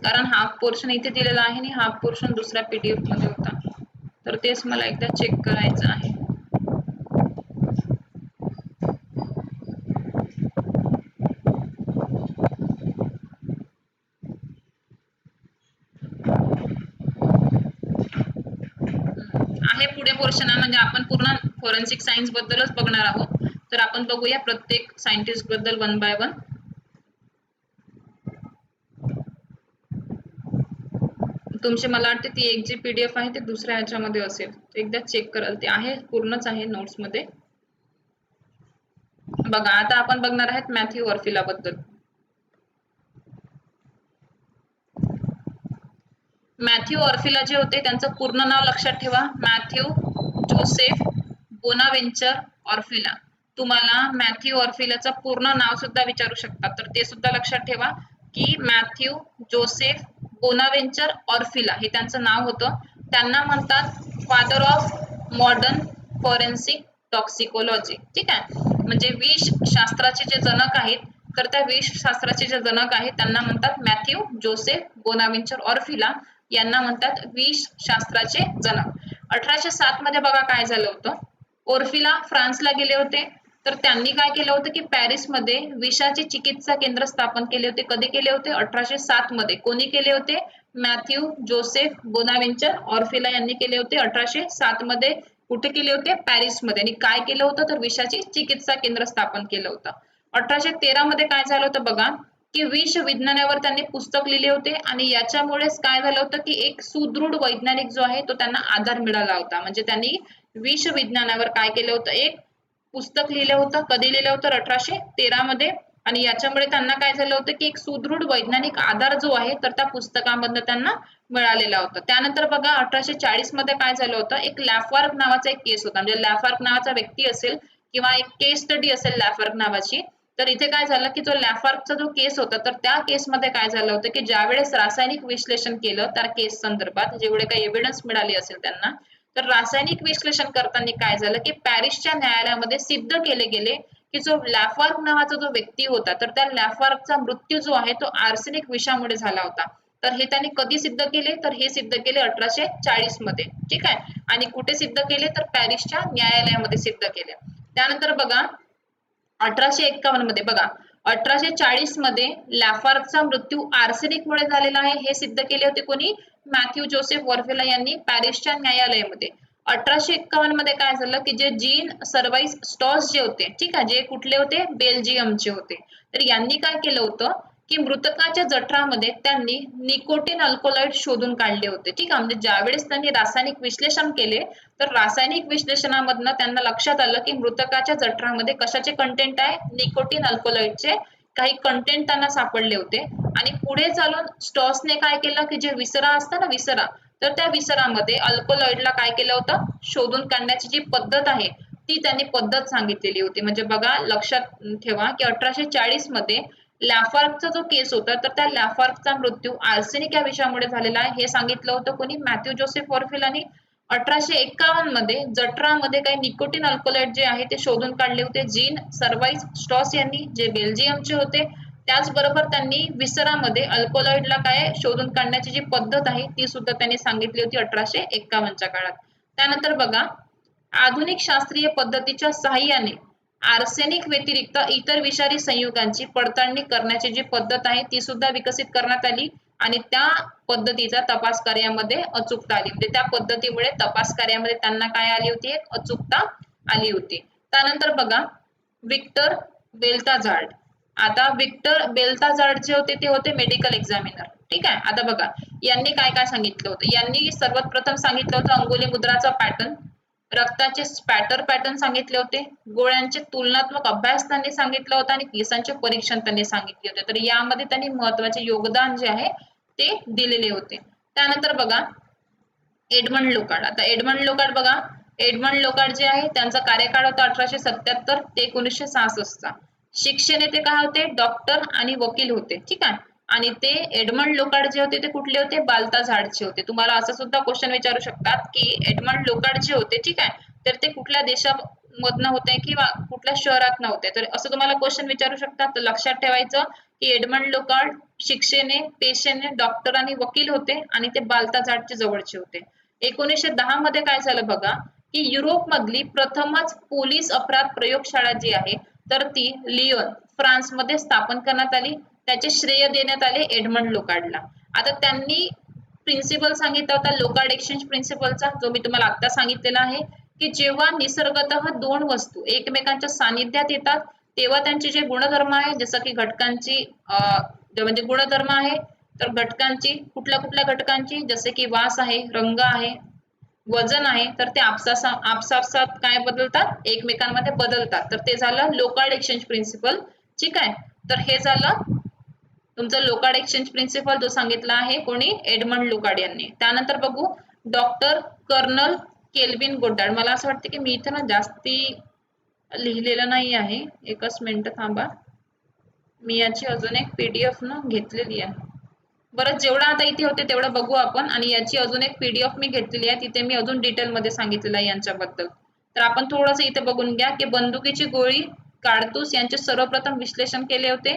कारण हाफ पोर्शन इथे दिलेला आहे आणि हाफ पोर्शन दुसऱ्या PDF मध्ये होता, तर तेच मला एकदा चेक करायचं आहे. आहे पुढे पोर्शन आहे, म्हणजे आपण पूर्ण फॉरेन्सिक सायन्स बद्दलच बघणार आहोत. तर आपण बघूया प्रत्येक सायंटिस्ट बद्दल वन बाय वन. तुमचे मला वाटते ती एक जी PDF आहे ते दुसऱ्या ह्याच्यामध्ये असेल, एकदा चेक कराल. ते आहे पूर्णच आहे नोट्स मध्ये. बघा आता आपण बघणार आहेत मॅथ्यू ऑर्फिला बद्दल. मॅथ्यू ऑर्फिला जे होते त्यांचं पूर्ण नाव लक्षात ठेवा, मॅथ्यू जोसेफ बोनावेंचर ऑर्फिला. तुम्हाला मॅथ्यू ऑर्फिलाचं पूर्ण नाव सुद्धा विचारू शकतात, तर ते सुद्धा लक्षात ठेवा की मॅथ्यू जोसेफ बोनावेंचर ऑर्फिला हे त्यांचं नाव होतं. त्यांना म्हणतात father of modern forensic toxicology. ठीक आहे, म्हणजे विष शास्त्राचे जे जनक आहेत, तर त्या विष शास्त्राचे जे जनक आहेत त्यांना म्हणतात मॅथ्यू जोसेफ बोनावेंचर ऑर्फिला, यांना म्हणतात विष शास्त्राचे जनक. 1807 मध्ये बघा काय झालं होतं. ऑर्फिला फ्रान्सला गेले होते, तर त्यांनी काय केलं होतं की पॅरिसमध्ये विषाचे चिकित्सा केंद्र स्थापन केले होते. कधी केले होते? 1807 मध्ये. कोणी केले होते? मॅथ्यू जोसेफ बोनावेंचर ऑर्फिला यांनी केले होते 1807 मध्ये. कुठे केले होते? पॅरिसमध्ये. आणि काय केलं होतं? तर विषाची चिकित्सा केंद्र स्थापन केलं होतं. 1813 मध्ये काय झालं होतं बघा की विष विज्ञानावर त्यांनी पुस्तक लिहिले होते आणि याच्यामुळेच काय झालं होतं की एक सुदृढ वैज्ञानिक जो आहे तो त्यांना आधार मिळाला होता. म्हणजे त्यांनी विष विज्ञानावर काय केलं होतं? एक पुस्तक लिहिलं होतं. कधी लिहिलं होतं? 1813 मध्ये. आणि याच्यामुळे त्यांना काय झालं होतं की एक सुदृढ वैज्ञानिक आधार जो आहे तर त्या पुस्तकामधनं त्यांना मिळालेला होता. त्यानंतर बघा 1840 मध्ये काय झालं होतं, एक लॅफार्ग नावाचा एक केस होता. म्हणजे लॅफार्ग नावाचा व्यक्ती असेल किंवा एक केस स्टडी असेल लॅफार्ग नावाची. तर इथे काय झालं की जो लॅफार्गचा जो केस होता, तर त्या केसमध्ये काय झालं होतं की ज्यावेळेस रासायनिक विश्लेषण केलं त्या केस संदर्भात, जेवढे काही एव्हिडन्स मिळाले असेल त्यांना, तर रासायनिक विश्लेषण करताना काय झालं की पॅरिसच्या न्यायालयामध्ये सिद्ध केले गेले की जो लॅफार्ग नावाचा जो व्यक्ती होता, तर त्या लॅफार्गचा मृत्यू जो आहे तो आर्सेनिक विषामुळे झाला होता. तर हे त्यांनी कधी सिद्ध केले? तर हे सिद्ध केले 1840 मध्ये. ठीक आहे, आणि कुठे सिद्ध केले? तर पॅरिसच्या न्यायालयामध्ये सिद्ध केले. त्यानंतर बघा 1851 मध्ये बघा 1840 मध्ये लॅफार्गचा मृत्यू आर्सेनिक मुळे झालेला आहे हे सिद्ध केले होते कोणी? मॅथ्यू जोसेफ ऑर्फिला यांनी पॅरिसच्या न्यायालयामध्ये. 1851 मध्ये काय झालं की जे जीन सर्वाइस स्टॉस जे होते, ठीक आहे, जे कुठले होते? बेल्जियमचे होते. तर यांनी काय केलं होतं की मृतकाच्या जठरामध्ये त्यांनी निकोटीन अल्कोलाइड शोधून काढले होते. ठीक आहे, म्हणजे ज्यावेळेस त्यांनी रासायनिक विश्लेषण केले तर रासायनिक विश्लेषणामधनं त्यांना लक्षात आलं की मृतकाच्या जठरामध्ये कशाचे कंटेंट आहे? निकोटीन अल्कोलाइडचे काही कंटेंट त्यांना सापडले होते. आणि पुढे चालून स्टॉसने काय केलं की जे विसरा असतं ना, विसरा, तर त्या विसरामध्ये अल्कोलॉइडला काय केलं होतं? शोधून काढण्याची जी पद्धत आहे ती त्यांनी पद्धत सांगितलेली होती. म्हणजे बघा लक्षात ठेवा की 1840 मध्ये लॅफार्गचा जो केस होता तर त्या लॅफार्गचा मृत्यू आर्सेनिक या विषयामुळे झालेला आहे हे सांगितलं होतं कोणी, मॅथ्यू जोसेफ वॉरफेल. आणि 1851 मध्ये जठरामध्ये काही निकोटीन अल्कोलाइड जे आहे ते शोधून काढले होते जीन सर्वाइस स्ट्रॉस यांनी, जे बेल्जियमचे होते. त्याचबरोबर त्यांनी विसरामध्ये अल्कोलॉइडला काय शोधून काढण्याची जी पद्धत आहे ती सुद्धा त्यांनी सांगितली होती 1851च्या काळात. त्यानंतर बघा, आधुनिक शास्त्रीय पद्धतीच्या सहाय्याने आर्सेनिक व्यतिरिक्त इतर विषारी संयुगांची पडताळणी करण्याची जी पद्धत आहे ती सुद्धा विकसित करण्यात आली आणि त्या पद्धतीचा तपास कार्यामध्ये अचूकता आली. म्हणजे त्या पद्धतीमुळे तपास कार्यामध्ये त्यांना काय आली होती, एक अचूकता आली होती. त्यानंतर बघा, विक्टर बेल्ताझार्ड. आता विक्टर बेल्ताझार्ड जे होते ते होते मेडिकल एक्झामिनर. ठीक आहे. आता बघा, यांनी काय काय सांगितलं होतं. यांनी सर्वात प्रथम सांगितलं होतं अंगुली मुद्राचा पॅटर्न, रक्ताचे स्पॅटर पॅटर्न सांगितले होते, गोळ्यांचे तुलनात्मक अभ्यास त्यांनी सांगितला होता आणि केसांचे परीक्षण त्यांनी सांगितले होते. तर यामध्ये त्यांनी महत्वाचे योगदान जे आहे ते दिलेले होते. त्यानंतर बघा, एडमंड लोकार्ड. आता एडमंड लोकार्ड बघा, एडमंड लोकार्ड जे आहे त्यांचा कार्यकाळ होता 1877 ते 1966. शिक्षेने ते काय होते, डॉक्टर आणि वकील होते. ठीक आहे. आणि ते एडमंड लोकार्ड जे होते ते कुठले होते, बाल्ताझार्डचे होते. तुम्हाला असं सुद्धा क्वेश्चन विचारू शकतात की एडमंड लोकार्ड जे होते, ठीक आहे, तर ते कुठल्या देशामधनं होते किंवा कुठल्या शहरात नव्हते, तर असं तुम्हाला क्वेश्चन विचारू शकतात. तर लक्षात ठेवायचं की एडमंड लोकार्ड शिक्षेने, पेशेने डॉक्टर आणि वकील होते आणि ते बाल्ताझार्डचे जवळचे होते. 1910 मध्ये काय झालं बघा, की युरोप मधली प्रथमच पोलीस अपराध प्रयोगशाळा जी आहे तर ती लिओन फ्रान्स मध्ये स्थापन करण्यात आली. त्याचे श्रेय देण्यात आले एडमंड लोकार्डला. आता त्यांनी प्रिन्सिपल सांगितला होता लोकार्ड एक्सचेंज प्रिन्सिपलचा, जो मी तुम्हाला आता सांगितलेला आहे, की जेव्हा निसर्गतः दोन वस्तू एकमेकांच्या सानिध्यात येतात तेव्हा त्यांचे जे गुणधर्म आहे, जसं की घटकांची म्हणजे गुणधर्म आहे, तर घटकांची कुठल्या कुठल्या घटकांची, जसे की वास आहे, रंग आहे, वजन आहे, तर ते आपसात काय बदलतात, एकमेकांमध्ये बदलतात. तर ते झालं लोकार्ड एक्सचेंज प्रिन्सिपल. ठीक आहे. तर हे झालं तुमचं लोकार्ड एक्सचेंज प्रिन्सिपल, जो सांगितला आहे कोणी, एडमंड लोकार्ड यांनी. त्यानंतर बघू, डॉक्टर कर्नल केल्विन गोडार्ड. मला असं वाटतं की मी इथे ना जास्ती लिहिलेलं नाही आहे, एकच मिनिट थांबा, मी याची अजून एक पीडीएफ ना घेतलेली आहे. बरं, जेवढं आता इथे होते तेवढं बघू आपण. आणि याची अजून एक पीडीएफ मी घेतलेली आहे, तिथे मी अजून डिटेलमध्ये सांगितलेलं आहे यांच्याबद्दल. तर आपण थोडंसं इथे बघून घ्या की बंदुकीची गोळी, काडतूस यांचे सर्वप्रथम विश्लेषण केले होते.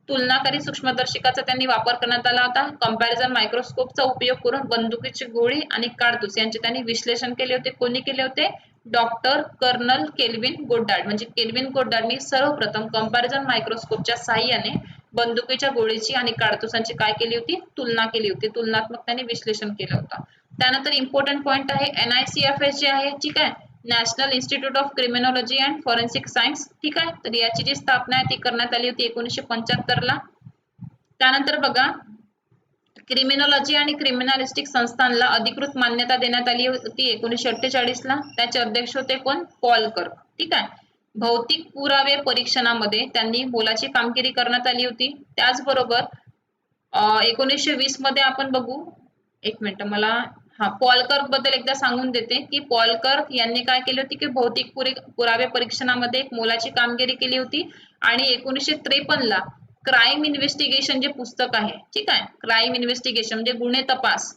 तुलनाकारी सूक्ष्मदर्शिकाचा त्यांनी वापर करण्यात आला होता. कंपॅरिझन मायक्रोस्कोपचा उपयोग करून बंदुकीची गोळी आणि काडतूस यांचे त्यांनी विश्लेषण केले होते. कोणी केले होते, डॉक्टर कर्नल केल्विन गोडार्ड. म्हणजे केल्विन गोडार्डनी सर्वप्रथम कंपॅरिझन मायक्रोस्कोपच्या साहाय्याने बंदुकीच्या गोळीची आणि काडतुसांची काय केली होती, तुलना केली होती, तुलनात्मक त्यांनी विश्लेषण केलं होतं. त्यानंतर इम्पॉर्टंट पॉइंट आहे NICFS जे आहे, ठीक आहे, national institute of criminology and forensic science. ठीक आहे. तर याची जी स्थापना आहे ती करण्यात आली होती 1975 ला. त्यानंतर बघा, क्रिमिनॉलॉजी आणि क्रिमिनलिस्टिक संस्थांना अधिकृत मान्यता देण्यात आली होती 1948 ला. त्याचे अध्यक्ष होते कोण, पॉल कर्क. ठीक आहे. भौतिक पुरावे परीक्षणामध्ये त्यांनी मोलाची कामगिरी करण्यात आली होती. त्याचबरोबर 1920 मध्ये आपण बघू, एक मिनिट मला पॉल कर्क बद्दल एकदा सांगून देते की पॉल कर्क यांनी काय केली होती की भौतिक पुरावे परीक्षणामध्ये एक मोलाची कामगिरी केली होती. आणि 1953 ला क्राईम इन्व्हेस्टिगेशन जे पुस्तक आहे, ठीक आहे, क्राईम इन्व्हेस्टिगेशन म्हणजे गुन्हे तपास,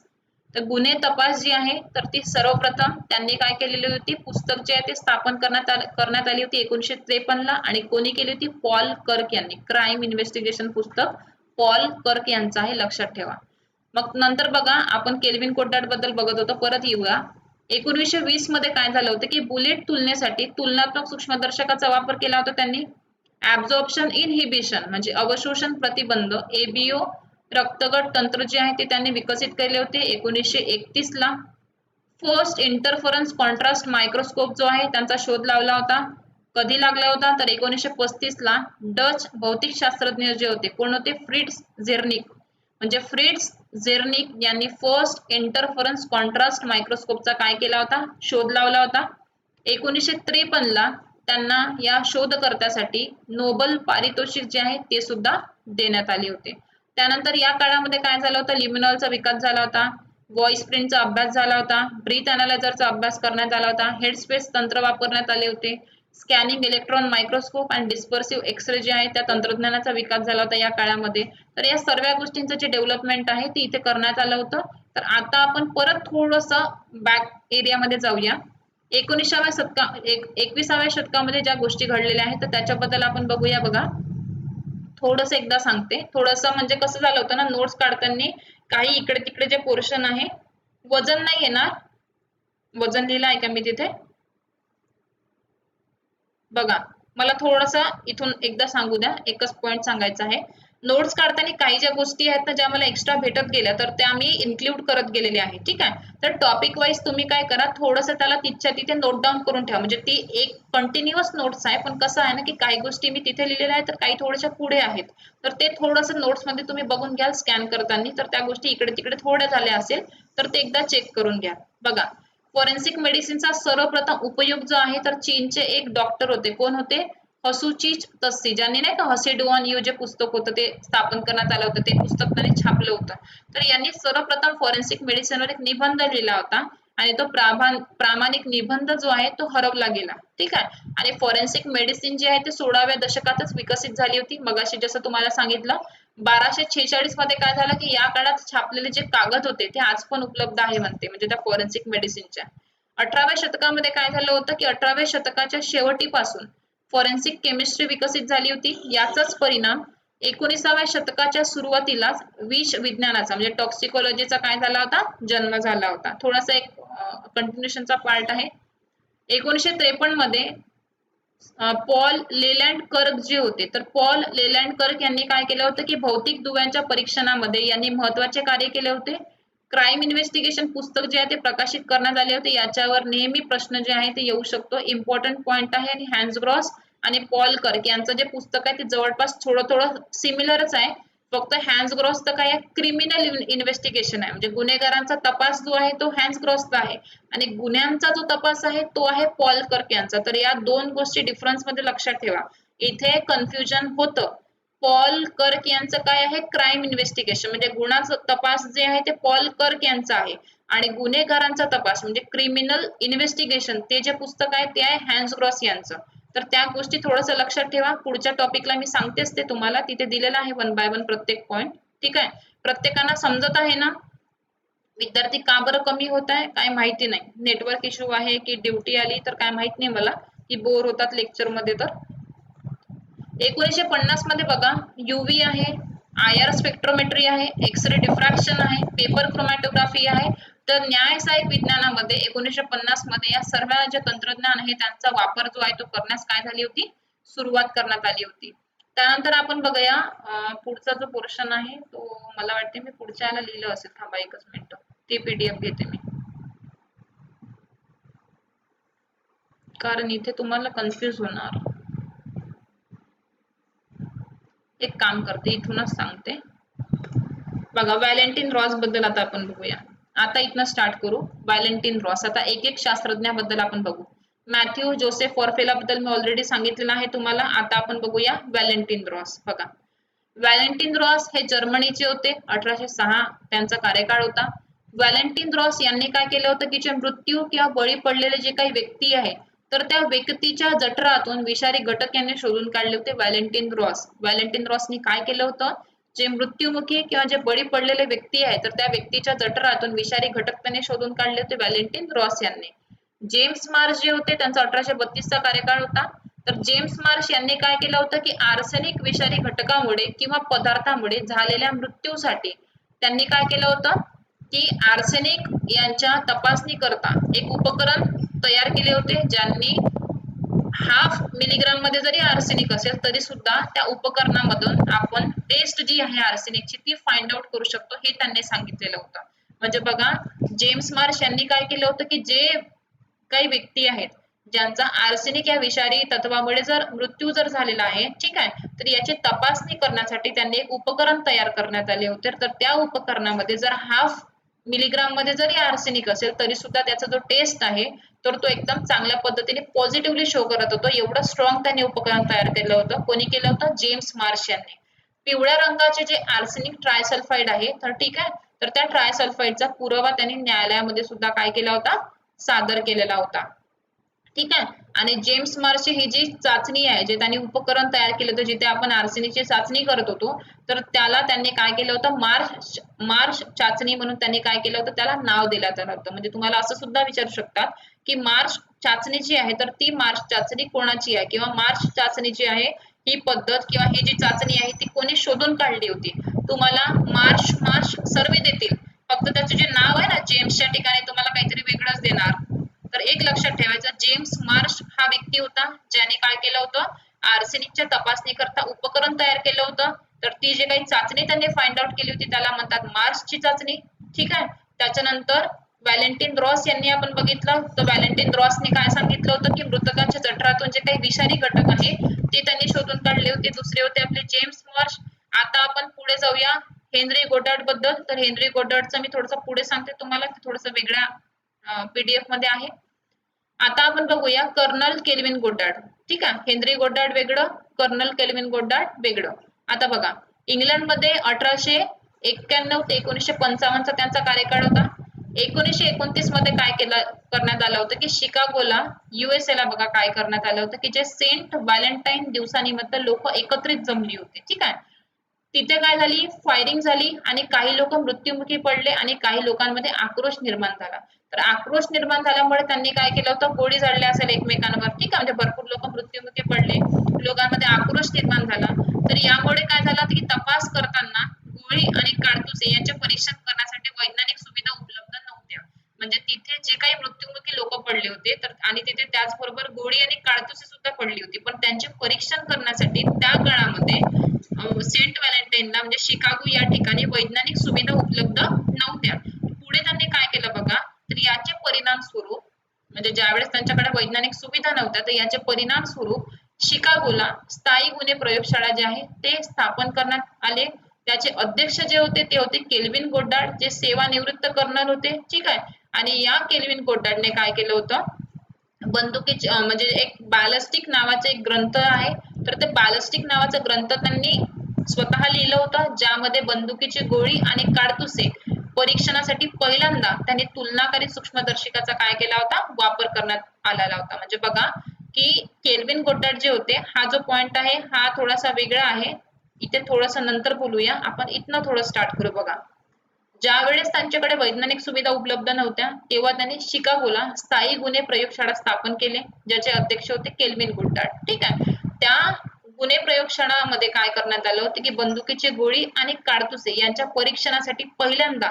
तर गुन्हे तपास जी आहे तर ती सर्वप्रथम त्यांनी काय केलेली होती, पुस्तक जे आहे ते स्थापन करण्यात आली होती 1953 ला. आणि कोणी केली होती, पॉल कर्क यांनी. क्राईम इन्व्हेस्टिगेशन पुस्तक पॉल कर्क यांचं आहे, लक्षात ठेवा. मग नंतर बघा, आपण केल्विन गोडार्ड बद्दल बघत होतो, परत येऊया. 1920 मध्ये काय झालं होतं की बुलेट तुलनेसाठी तुलनात्मक सूक्ष्मदर्शकाचा वापर केला होता त्यांनी. ऍब्झॉर्प्शन इनहिबिशन म्हणजे अवशोषण प्रतिबंध, ABO रक्तगट तंत्र जे आहे ते त्यांनी विकसित केले होते 1931 ला. फर्स्ट इंटरफरन्स कॉन्ट्रास्ट मायक्रोस्कोप जो आहे त्यांचा शोध लावला होता. कधी लागला होता, तर 1935 ला. डच भौतिक शास्त्रज्ञ जे होते, कोण होते, फ्रिट्झ झेर्निक. म्हणजे फ्रिट्झ झेर्निक यांनी फर्स्ट इंटरफरन्स कॉन्ट्रास्ट मायक्रोस्कोपचा काय केला होता, शोध लावला होता. 1953 ला त्यांना या शोधकर्त्यासाठी नोबल पारितोषिक जे आहे ते सुद्धा देण्यात आले होते. त्यानंतर या काळामध्ये काय झालं होतं, लिमिनॉलचा विकास झाला होता, व्हॉइस प्रिंटचा अभ्यास झाला होता, ब्रीथ अनालायझरचा अभ्यास करण्यात आला होता, हेडस्पेस तंत्र वापरण्यात आले होते, स्कॅनिंग इलेक्ट्रॉन मायक्रोस्कोप आणि डिस्पर्सिव्ह एक्सरे जे आहे त्या तंत्रज्ञानाचा विकास झाला होता या काळामध्ये. तर या सर्व गोष्टींचं जे डेव्हलपमेंट आहे ती इथे करण्यात आलं होतं. तर आता आपण परत थोडंसं बॅक एरियामध्ये जाऊया. 21व्या शतकामध्ये ज्या गोष्टी घडलेल्या आहेत तर त्याच्याबद्दल आपण बघूया. बघा, थोडंसं एकदा सांगते. थोडंसं म्हणजे कसं झालं होतं ना, नोट्स काढताना काही इकडे तिकडे जे पोर्शन आहे, वजन नाही येणार. वजन लिहिलं आहे का मी तिथे? बघा, मला थोडंसं इथून एकदा सांगू द्या, एकच पॉइंट सांगायचा आहे. नोट्स काढताना काही ज्या गोष्टी आहेत ना, ज्या मला एक्स्ट्रा भेटत गेल्या तर त्या मी इन्क्लूड करत गेलेले आहे. ठीक आहे. तर टॉपिक वाईज तुम्ही काय करा, थोडंसं त्याला तिथच्या तिथे नोट डाऊन करून ठेवा. म्हणजे ती एक कंटिन्युअस नोट्स आहे, पण कसं आहे ना की काही गोष्टी मी तिथे लिहिलेल्या आहेत तर काही थोड्याशा पुढे आहेत. तर ते थोडंसं नोट्स मध्ये तुम्ही बघून घ्याल स्कॅन करताना. तर त्या गोष्टी इकडे तिकडे थोड्या झाल्या असेल तर ते एकदा चेक करून घ्या. बघा, फॉरेन्सिक मेडिसिनचा सर्वप्रथम उपयोग जो आहे तर चीनचे एक डॉक्टर होते. कोण होते? हसुची तस्सी, ज्यांनी नाही का हसेडुआन यू जे पुस्तक होतं ते स्थापन करण्यात आलं होतं, ते पुस्तक त्यांनी छापलं होतं. तर यांनी सर्वप्रथम फॉरेन्सिक मेडिसिनवर एक निबंध लिहिला होता आणि तो प्रामाणिक निबंध जो आहे तो हरवला गेला. ठीक आहे. आणि फॉरेन्सिक मेडिसिन जी आहे ती 16व्या दशकातच विकसित झाली होती. मगाशी जसं तुम्हाला सांगितलं, 1246 मध्ये काय झालं की या काळात छापलेले जे कागद होते ते आज पण उपलब्ध आहे म्हणते, म्हणजे त्या फॉरेन्सिक मेडिसिनच्या. 18व्या शतकामध्ये काय झालं होतं की 18व्या शतकाच्या शेवटीपासून फॉरेन्सिक केमिस्ट्री विकसित झाली होती. याचाच परिणाम 19व्या शतकाच्या सुरुवातीलाच विष विज्ञानाचा म्हणजे टॉक्सिकोलॉजीचा काय झाला होता? जन्म झाला होता. थोडासा एक कंटिन्युएशनचा पार्ट आहे. 1953 मध्ये पॉल लेलँड कर्क जे होते, तर पॉल लेलँड कर्क यांनी काय केलं होतं की भौतिक दुव्यांच्या परीक्षणामध्ये यांनी महत्वाचे कार्य केले होते. क्राईम इन्व्हेस्टिगेशन पुस्तक जे आहे ते प्रकाशित करण्यात आले होते. याच्यावर नेहमी प्रश्न जे आहे ते येऊ शकतो. इम्पॉर्टंट पॉइंट आहे. आणि हॅन्स ग्रॉस आणि पॉल कर्क यांचं जे पुस्तक आहे ते जवळपास थोडं थोडं सिमिलरच आहे. फक्त हॅन्स ग्रॉसचं काय आहे, क्रिमिनल इन्व्हेस्टिगेशन आहे, म्हणजे गुन्हेगारांचा तपास जो आहे तो हॅन्स ग्रॉसचा आहे आणि गुन्ह्यांचा जो तपास आहे तो आहे पॉल कर्क यांचा. तर या दोन गोष्टी डिफरन्स मध्ये लक्षात ठेवा. इथे कन्फ्युजन होतं. पॉल कर्क यांचं काय आहे, क्राईम इन्व्हेस्टिगेशन म्हणजे गुन्ह्याचा तपास जे आहे ते पॉल कर्क यांचं आहे आणि गुन्हेगारांचा तपास म्हणजे क्रिमिनल इन्व्हेस्टिगेशन ते जे पुस्तक आहे ते आहे हॅन्स ग्रॉस यांचं. तर त्या गोष्टी थोडंसं लक्षात ठेवा. पुढच्या टॉपिकला मी सांगतेच ते तुम्हाला, तिथे दिलेलं आहे 1 बाय 1 प्रत्येक पॉइंट. ठीक आहे. प्रत्येकांना समजत आहे ना? विद्यार्थी का बरं कमी होत आहे काय माहिती नाही. नेटवर्क इश्यू आहे की ड्युटी आली तर काय माहित नाही मला, की बोर होतात लेक्चर मध्ये. तर 1950 मध्ये बघा, UV आहे, IR स्पेक्ट्रोमेट्री आहे, एक्सरे डिफ्रॅक्शन आहे, पेपर क्रोमॅटोग्राफी आहे. तर न्यायसहाय्यक विज्ञानामध्ये 1950 मध्ये या सर्व जे तंत्रज्ञान आहे त्यांचा वापर जो आहे तो करण्यास काय झाली होती, सुरुवात करण्यात आली होती. त्यानंतर आपण बघूया पुढचा जो पोर्शन आहे तो मला वाटते मी पुढच्या याला लिहिलं असेल. थांबा एकच मिनिट, ती PDF घेते मी, कारण इथे तुम्हाला कन्फ्युज होणार. एक काम करते, इथूनच सांगते. बघा, व्हॅलेंटिन रॉस बद्दल आता आपण बघूया. आता इथनं स्टार्ट करू. व्हॅलेंटिन रॉस, आता एक एक शास्त्रज्ञाबद्दल आपण बघू. मॅथ्यू जोसेफ फॉर्फेला बद्दल मी ऑलरेडी सांगितलेलं आहे तुम्हाला. आता आपण बघूया व्हॅलेंटिन रॉस. बघा, व्हॅलेंटिन रॉस हे जर्मनीचे होते. 1806 त्यांचा कार्यकाळ होता. व्हॅलेंटिन रॉस यांनी काय केलं होतं की जे मृत्यू किंवा बळी पडलेले जे काही व्यक्ती आहे तर त्या व्यक्तीच्या जठरातून विषारी घटक यांनी शोधून काढले होते. व्हॅलेंटिन रॉसनी काय केलं होतं, जे मृत्युमुखी किंवा जे बळी पडलेले व्यक्ती आहे तर त्या व्यक्तीच्या जठरातून विषारी घटक त्यांनी शोधून काढले होते व्हॅलेंटिन रॉस यांनी. जेम्स मार्श जे होते त्यांचा 1832 चा कार्यकाळ होता. तर जेम्स मार्श यांनी काय केलं होतं की आर्सेनिक विषारी घटकामुळे किंवा पदार्थामुळे झालेल्या मृत्यूसाठी त्यांनी काय केलं होतं की आर्सेनिक यांच्या तपासणी करता एक उपकरण तयार केले होते. ज्यांनी 0.5 मिलीग्राम मध्ये जरी आर्सेनिक असेल तरी सुद्धा त्या उपकरणामधून आपण टेस्ट जी आहे आर्सेनिकची ती फाइंड आउट करू शकतो, हे त्यांनी सांगितलेलं होतं. म्हणजे बघा, जेम्स मार्श यांनी काय केलं होतं की जे काही व्यक्ती आहेत ज्यांचा आर्सेनिक या विषारी तत्वामुळे जर मृत्यू जर झालेला आहे, ठीक आहे, तर याची तपासणी करण्यासाठी त्यांनी एक उपकरण तयार करण्यात आले होते. तर त्या उपकरणामध्ये जर 0.5 मिलीग्राम मध्ये जरी आर्सेनिक असेल तरी सुद्धा त्याचा जो टेस्ट आहे तर तो एकदम चांगल्या पद्धतीने पॉझिटिव्हली शो करत होतो. एवढं स्ट्रॉंग त्यांनी उपकरण तयार केलं होतं. कोणी केलं होतं? जेम्स मार्श यांनी. पिवळ्या रंगाचे जे आर्सेनिक ट्रायसल्फाइड आहे तर ठीक आहे, तर त्या ट्रायसल्फाइडचा पुरावा त्यांनी न्यायालयामध्ये सुद्धा काय केला होता, सादर केलेला होता. ठीक आहे. आणि जेम्स मार्शची ही जी चाचणी आहे, जे त्यांनी उपकरण तयार केलं होतं जिथे आपण आर्सेनिकची चाचणी करत होतो, तर त्याला त्यांनी काय केलं होतं, मार्श मार्श चाचणी म्हणून त्यांनी काय केलं होतं, त्याला नाव दिलं होतं. म्हणजे तुम्हाला असं सुद्धा विचारू शकतात की मार्श चाचणी जी आहे तर ती मार्श चाचणी कोणाची आहे, किंवा मार्श चाचणी जी आहे ही पद्धत किंवा ही जी चाचणी आहे ती कोणी शोधून काढली होती. तुम्हाला मार्श मार्श सर्व देतील, फक्त त्याचे जे नाव आहे ना जेम्सच्या ठिकाणी तुम्हाला काहीतरी वेगळंच देणार. तर एक लक्षात ठेवायचं, जेम्स मार्श हा व्यक्ती होता ज्याने काय केलं होतं, आर्सेनिकच्या तपासणी करता उपकरण तयार केलं होतं. तर ती जे काही चाचणी त्यांनी फाइंड आउट केली होती त्याला म्हणतात मार्शची चाचणी. ठीक आहे. त्याच्यानंतर व्हॅलेंटिन रॉस यांनी आपण बघितलं, तर व्हॅलेंटिन रॉसने काय सांगितलं होतं की मृतकांच्या जठरातून जे काही विषारी घटक आहे ते त्यांनी शोधून काढले होते. दुसरे होते आपले जेम्स मार्श. आता आपण पुढे जाऊया हेनरी गोडार्ड बद्दल. तर हेनरी गोडार्डचं मी थोडंसं पुढे सांगते तुम्हाला, थोडंसं वेगळ्या पीडीएफ मध्ये आहे. आता आपण बघूया कर्नल केल्विन गोडार्ड. ठीक आहे. हेनरी गोडार्ड वेगळं, कर्नल केल्विन गोडार्ड वेगळं. आता बघा, इंग्लंडमध्ये 1891 ते 1955 त्यांचा कार्यकाळ होता. 1929 मध्ये काय केलं करण्यात आलं होतं की शिकागोला USA ला बघा काय करण्यात आलं होतं की जे सेंट व्हॅलेंटाईन दिवसानिमित्त लोक एकत्रित जमली होती. ठीक आहे. तिथे काय झाली, फायरिंग झाली आणि काही लोक मृत्युमुखी पडले आणि काही लोकांमध्ये आक्रोश निर्माण झाला. तर आक्रोश निर्माण झाल्यामुळे त्यांनी काय केलं होतं, गोळी झाडल्या असेल एकमेकांवर. ठीक आहे. म्हणजे भरपूर लोक मृत्युमुखी पडले, लोकांमध्ये आक्रोश निर्माण झाला. तर यामुळे काय झालं की तपास करताना गोळी आणि काडतुसे यांचे परीक्षण करण्यासाठी वैज्ञानिक सुविधा उपलब्ध नव्हत्या. म्हणजे तिथे जे काही मृत्युमुखी लोक पडले होते तर आणि तिथे त्याचबरोबर गोळी आणि काडतुसे सुद्धा पडली होती, पण त्यांचे परीक्षण करण्यासाठी त्या काळामध्ये सेंट व्हॅलेंटाईनला म्हणजे शिकागो या ठिकाणी वैज्ञानिक सुविधा उपलब्ध नव्हत्या. पुढे त्यांनी काय केलं बघा, तर याचे परिणाम स्वरूप म्हणजे ज्यावेळेस त्यांच्याकडे वैज्ञानिक सुविधा नव्हत्या तर याचे परिणाम स्वरूप शिकागोला स्थायी गुन्हे प्रयोगशाळा जे आहे ते स्थापन करण्यात आले. त्याचे अध्यक्ष जे होते ते होते केल्विन गोडार्ड, जे सेवानिवृत्त कर्नल होते. ठीक आहे. आणि या केल्विन गोडार्डने काय केलं होतं, बंदुकीचे म्हणजे एक बॅलिस्टिक नावाचा एक ग्रंथ आहे, तर ते बॅलिस्टिक नावाचा ग्रंथ त्यांनी स्वतः लिहिलं होतं, ज्यामध्ये बंदुकीची गोळी आणि काडतुसे परीक्षणासाठी पहिल्यांदा त्यांनी तुलनाकारी सूक्ष्मदर्शिकाचा काय केला होता, वापर करण्यात आलेला होता. म्हणजे बघा की केल्विन गोडार्ड जे होते, हा जो पॉइंट आहे हा थोडासा वेगळा आहे, इथे थोडंसं नंतर बोलूया आपण, इथनं थोडं स्टार्ट करू. बघा, ज्या वेळेस त्यांच्याकडे वैज्ञानिक सुविधा उपलब्ध नव्हत्या तेव्हा त्यांनी शिकागोला स्थायी गुन्हे प्रयोगशाळा स्थापन केले, ज्याचे अध्यक्ष होते केल्विन गोडार्ड. ठीक आहे. त्या गुन्हे प्रयोगशाळामध्ये काय करण्यात आलं होतं की बंदुकीची गोळी आणि काडतुसे यांच्या परीक्षणासाठी पहिल्यांदा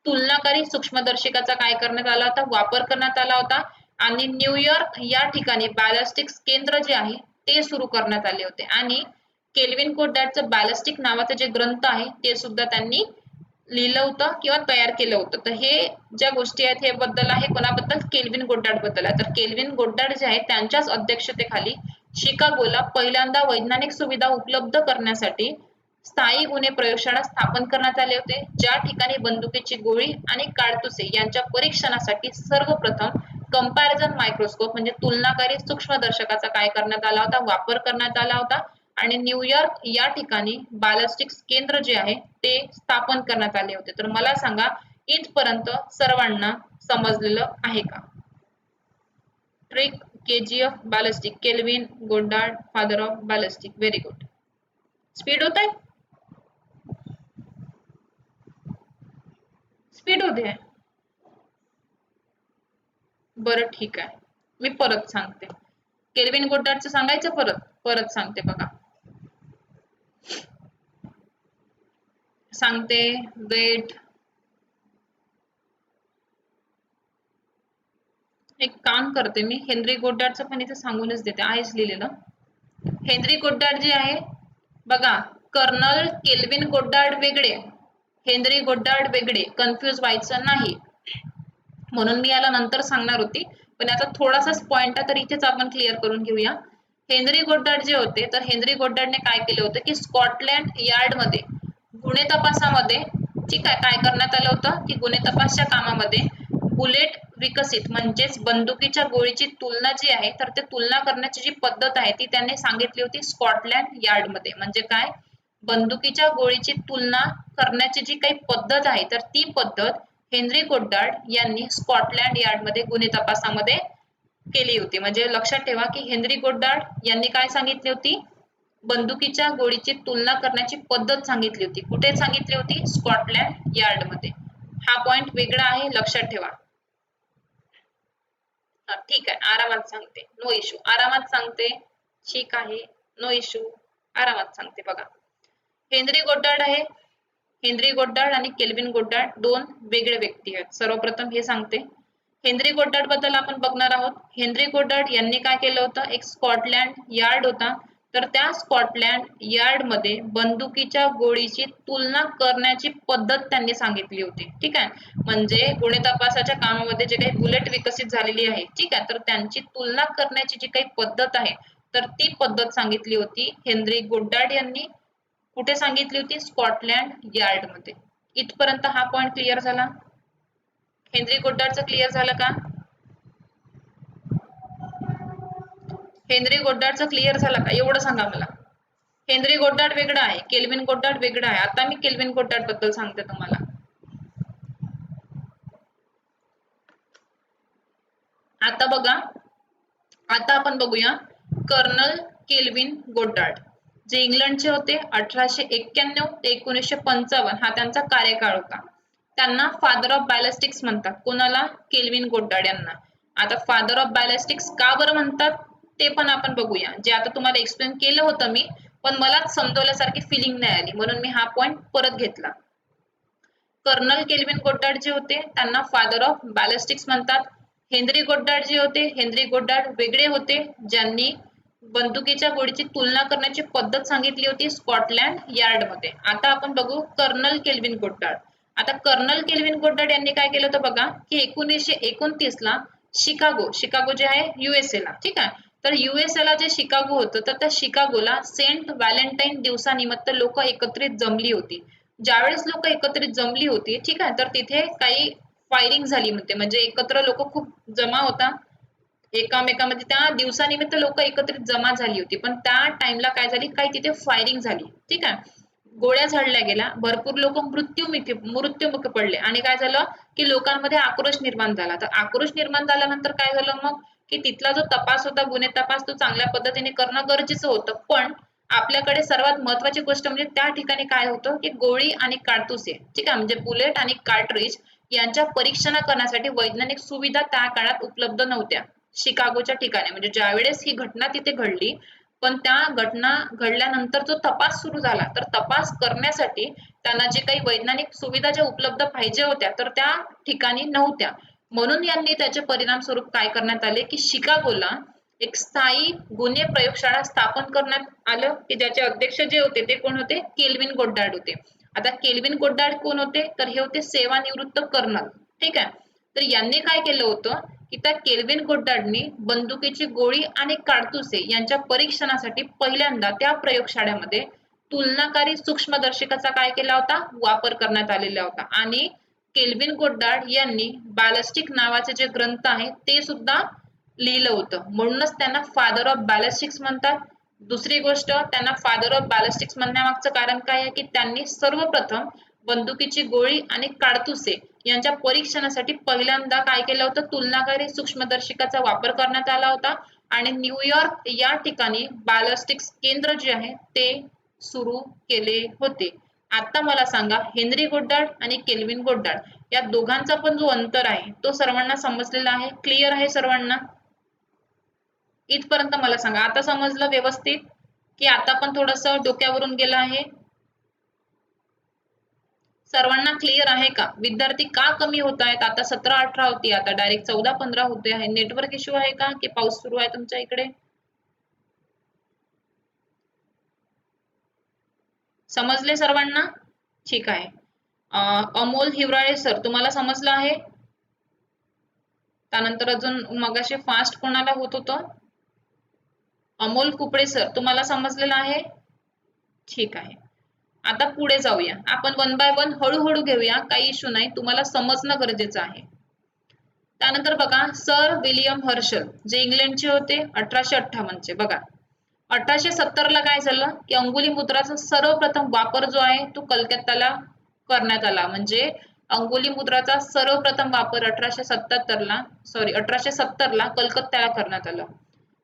तुलनाकारी सूक्ष्मदर्शिकाचा काय करण्यात आला होता, वापर करण्यात आला होता. आणि न्यूयॉर्क या ठिकाणी बॅलिस्टिक केंद्र जे आहे ते सुरू करण्यात आले होते. आणि केल्विन गोडार्डचं बॅलिस्टिक नावाचं जे ग्रंथ आहे ते सुद्धा त्यांनी लिहिलं होतं किंवा तयार केलं होतं. तर हे ज्या गोष्टी आहेत हे बद्दल आहे कोणाबद्दल, केल्विन गोडार्ड बद्दल आहे. तर केल्विन गोडार्ड जे आहे त्यांच्याच अध्यक्षतेखाली शिकागोला पहिल्यांदा वैज्ञानिक सुविधा उपलब्ध करण्यासाठी स्थायी गुन्हे प्रयोगशाळा स्थापन करण्यात आले होते, ज्या ठिकाणी बंदुकीची गोळी आणि काडतुसे यांच्या परीक्षणासाठी सर्वप्रथम कंपॅरिझन मायक्रोस्कोप म्हणजे तुलनाकारी सूक्ष्मदर्शकाचा काय करण्यात आला होता, वापर करण्यात आला होता. आणि न्यूयॉर्क या ठिकाणी बॅलिस्टिक केंद्र जे आहे ते स्थापन करण्यात आले होते. तर मला सांगा इथपर्यंत सर्वांना समजलेलं आहे का? Trick KGF ballistic, kelvin Goddard father of ballistic. Very good. Speed होत आहे, स्पीड होते. बरं ठीक आहे, मी परत सांगते. केल्विन गोडार्डचं सांगायचं, परत परत सांगते. बघा सांगते, वेट. एक काम करते मी, हेनरी गोडार्डचं पण इथे सांगूनच देते, आहेच लिहिलेलं. हेनरी गोडार्ड जे आहे बघा, कर्नल केल्विन गोडार्ड वेगळे, हेनरी गोडार्ड वेगळे, कन्फ्युज व्हायचं नाही. म्हणून मी याला नंतर सांगणार होती, पण आता थोडासाच पॉइंट आहे तर इथेच आपण क्लिअर करून घेऊया. हेनरी गोडार्ड जे होते तर हेनरी गोडार्डने काय केले होते की स्कॉटलँड यार्ड मध्ये गुन्हे तपासामध्ये, ठीक आहे, काय करण्यात आलं होतं की गुन्हे तपासच्या कामामध्ये बुलेट विकसित म्हणजेच बंदुकीच्या गोळीची तुलना जी आहे तर ते तुलना करण्याची जी पद्धत आहे ती त्यांनी सांगितली होती स्कॉटलँड यार्ड मध्ये. म्हणजे काय, बंदुकीच्या गोळीची तुलना करण्याची जी काही पद्धत आहे तर ती पद्धत हेनरी गोडार्ड यांनी स्कॉटलँड यार्ड मध्ये गुन्हे तपासामध्ये केली होती. म्हणजे लक्षात ठेवा की हेनरी गोड्डार्ड यांनी काय सांगितली होती, बंदुकीच्या गोळीची तुलना करण्याची पद्धत सांगितली होती. कुठे सांगितली होती, स्कॉटलँड यार्ड मध्ये. हा पॉइंट वेगळा आहे, लक्षात ठेवा. ठीक आहे, आरामात सांगते, नो इश्यू, आरामात सांगते. ठीक आहे, नो इश्यू, आरामात सांगते. बघा, हेनरी गोड्डार्ड आहे. हेनरी गोड्डार्ड आणि केल्विन गोड्डार्ड दोन वेगळे व्यक्ती आहेत. सर्वप्रथम हे सांगते. हेनरी गोड्डार्ड बद्दल आपण बघणार आहोत. हेनरी गोड्डार्ड यांनी काय केलं होतं, एक स्कॉटलँड यार्ड होता, तर त्या स्कॉटलँड यार्ड मध्ये बंदुकीच्या गोळीची तुलना करण्याची पद्धत त्यांनी सांगितली होती. ठीक आहे, म्हणजे गुन्हे तपासाच्या कामामध्ये जे काही बुलेट विकसित झालेली आहे, ठीक आहे, तर त्यांची तुलना करण्याची जी काही पद्धत आहे, तर ती पद्धत सांगितली होती हेनरी गोड्डार्ड यांनी. कुठे सांगितली होती, स्कॉटलँड यार्ड मध्ये. इथपर्यंत हा पॉइंट क्लिअर झाला. हेनरी गोड्डार्डचं क्लिअर झालं का? हेनरी गोड्डार्डचं क्लिअर झालं का, एवढं सांगा मला. हेनरी गोड्डार्ड वेगळा आहे, केल्विन गोड्डार्ड वेगळा आहे. आता मी केल्विन गोड्डार्ड बद्दल सांगते तुम्हाला. आता बघा, आता आपण बघूया कर्नल केल्विन गोड्डार्ड, जे इंग्लंडचे होते. 1891 ते 1955 हा त्यांचा कार्यकाळ होता. त्यांना फादर ऑफ बॅलिस्टिक्स म्हणतात. कोणाला, केल्विन गोड्डार्ड यांना. आता फादर ऑफ बॅलिस्टिक्स का बरं म्हणतात ते पण आपण बघूया. जे आता तुम्हाला एक्सप्लेन केलं होतं मी, पण मला समजवल्यासारखी फिलिंग नाही आली, म्हणून मी हा पॉइंट परत घेतला. कर्नल केल्विन गोड्डार्ड जे होते त्यांना फादर ऑफ बॅलिस्टिक्स म्हणतात. हेनरी गोड्डार्ड जे होते, हेनरी गोड्डार्ड वेगळे होते, ज्यांनी बंदुकीच्या गोळीची तुलना करण्याची पद्धत सांगितली होती स्कॉटलँड यार्ड मध्ये. आता आपण बघू कर्नल केल्विन गोड्डार्ड. आता कर्नल केल्विन गोड्डार्ड यांनी काय केलं होतं बघा, की 1929 ला शिकागो जे आहे USA ला, ठीक आहे, तर USA ला जे शिकागो होतं, तर त्या शिकागोला सेंट व्हॅलेंटाईन दिवसानिमित्त लोक एकत्रित जमली होती. ज्यावेळेस लोक एकत्रित जमली होती, ठीक आहे, तर तिथे काही फायरिंग झाली म्हणते, म्हणजे एकत्र लोक खूप जमा होता एकामेकामध्ये. त्या दिवसानिमित्त लोक एकत्रित जमा झाली होती, पण त्या टाइमला काय झाली, काही तिथे फायरिंग झाली, ठीक आहे, गोळ्या झाडल्या गेल्या, भरपूर लोक मृत्युमुखी पडले, आणि काय झालं की लोकांमध्ये आक्रोश निर्माण झाला. तर आक्रोश निर्माण झाल्यानंतर काय झालं मग, की तिथला जो तपास होता, गुन्हे तपास, तो चांगल्या पद्धतीने करणं गरजेचं होतं. पण आपल्याकडे सर्वात महत्वाची गोष्ट म्हणजे त्या ठिकाणी काय होतं, की गोळी आणि काडतुसे, ठीक आहे, म्हणजे बुलेट आणि कार्ट्रिज यांच्या परीक्षण करण्यासाठी वैज्ञानिक सुविधा त्या काळात उपलब्ध नव्हत्या शिकागोच्या ठिकाणी. म्हणजे ज्यावेळेस ही घटना तिथे घडली, पण त्या घटना घडल्यानंतर जो तपास सुरू झाला, तर तपास करण्यासाठी त्यांना जे काही वैज्ञानिक सुविधा ज्या उपलब्ध पाहिजे होत्या, तर त्या ठिकाणी नव्हत्या. म्हणून यांनी त्याचे परिणाम स्वरूप काय करण्यात आले, की शिकागोला एक स्थायी गुन्हे प्रयोगशाळा स्थापन करण्यात आलं, की ज्याचे अध्यक्ष जे होते ते कोण होते, केल्विन गोड्डार्ड होते. आता केल्विन गोड्डार्ड कोण होते, तर हे होते सेवानिवृत्त कर्नल, ठीक आहे. तर यांनी काय केलं होतं, की त्या केल्विन गोड्डार्डनी बंदुकीची गोळी आणि काडतुसे यांच्या परीक्षणासाठी पहिल्यांदा त्या प्रयोगशाळेमध्ये तुलनाकारी सूक्ष्मदर्शकाचा काय केला होता, वापर करण्यात आलेला होता. आणि केल्विन गोड्डार्ड यांनी बॅलिस्टिक नावाचे जे ग्रंथ आहे ते सुद्धा लिहिलं होतं, म्हणूनच त्यांना फादर ऑफ बॅलिस्टिक्स म्हणतात. दुसरी गोष्ट, त्यांना फादर ऑफ बॅलिस्टिक्स म्हणण्यामागचं कारण काय आहे, की त्यांनी सर्वप्रथम बंदुकीची गोळी आणि काडतुसे यांच्या परीक्षणासाठी पहिल्यांदा काय केलं होतं, तुलनाकारी सूक्ष्मदर्शकाचा वापर करण्यात आला होता. आणि न्यूयॉर्क या ठिकाणी बॅलिस्टिक्स केंद्र जे आहे ते सुरू केले होते. आता मला सांगा, हेनरी गोड्डार्ड आणि केल्विन गोड्डार्ड या दोघांचा पण जो अंतर आहे तो सर्वांना समजलेला आहे, क्लिअर आहे सर्वांना? इथपर्यंत मला सांगा, आता समजलं व्यवस्थित, की आता पण थोडस डोक्यावरून गेलं आहे? सर्वांना क्लिअर आहे का? विद्यार्थी का कमी होत आहेत? आता 17-18 होती, आता डायरेक्ट 14-15 होते आहे. नेटवर्क इश्यू आहे का, की पाऊस सुरू आहे तुमच्या इकडे? समजले सर्वांना? ठीक आहे. अमोल हिवराळे सर, तुम्हाला समजलं आहे? त्यानंतर अजून मगाशी फास्ट कोणाला होत होतं? अमोल कुपडे सर, तुम्हाला समजलेलं आहे? ठीक आहे. आता पुढे जाऊया, आपण वन बाय वन हळूहळू घेऊया, काही इश्यू नाही, तुम्हाला समजणं गरजेचं आहे. त्यानंतर बघा, सर विलियम हर्शल, जे इंग्लंडचे होते, 1858 चे. बघा, 1870 ला काय झालं, की अंगुली मुद्राचा सर्वप्रथम वापर जो आहे तो कलकत्त्याला करण्यात आला. म्हणजे अंगुली मुद्राचा सर्वप्रथम वापर 1870ला कलकत्त्याला करण्यात आला.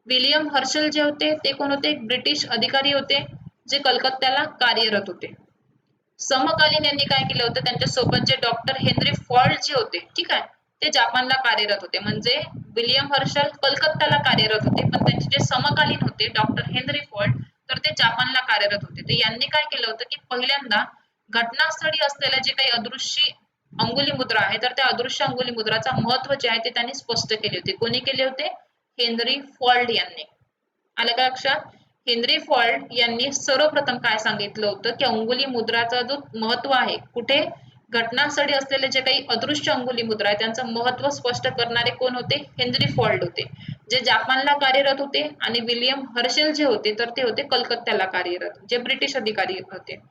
विलियम हर्शल जे होते ते कोण होते? ब्रिटिश अधिकारी होते जे कलकत्त्याला कार्यरत होते. समकालीन यांनी काय केलं होतं, त्यांच्या सोबत जे डॉक्टर हेनरी फॉल्ट जे होते, ठीक आहे, ते जपानला कार्यरत होते. म्हणजे विलियम हर्शल कलकत्त्याला कार्यरत होते, पण त्यांचे जे समकालीन होते डॉक्टर हेनरी फॉल्ट, तर ते जपानला कार्यरत होते. तर यांनी काय केलं होतं की पहिल्यांदा घटनास्थळी असलेल्या जे काही अदृश्य अंगुली मुद्रा आहे, तर त्या अदृश्य अंगुली मुद्राचा महत्व जे आहे ते त्यांनी स्पष्ट केले होते. कोणी केले होते? हेनरी फॉल्ट यांनी. आलं का लक्षात? हेनरी फॉल्ट यांनी सर्वप्रथम काय सांगितलं होतं की अंगुली मुद्राचा जो महत्व आहे, कुठे? घटनास्थळी असलेले जे काही अदृश्य अंगुली मुद्रा आहे त्यांचं महत्व स्पष्ट करणारे कोण होते? हेनरी फॉल्ट होते, जे जपानला कार्यरत होते. आणि विलियम हर्शल जे होते तर ते होते कलकत्त्याला कार्यरत, जे ब्रिटिश अधिकारी होते.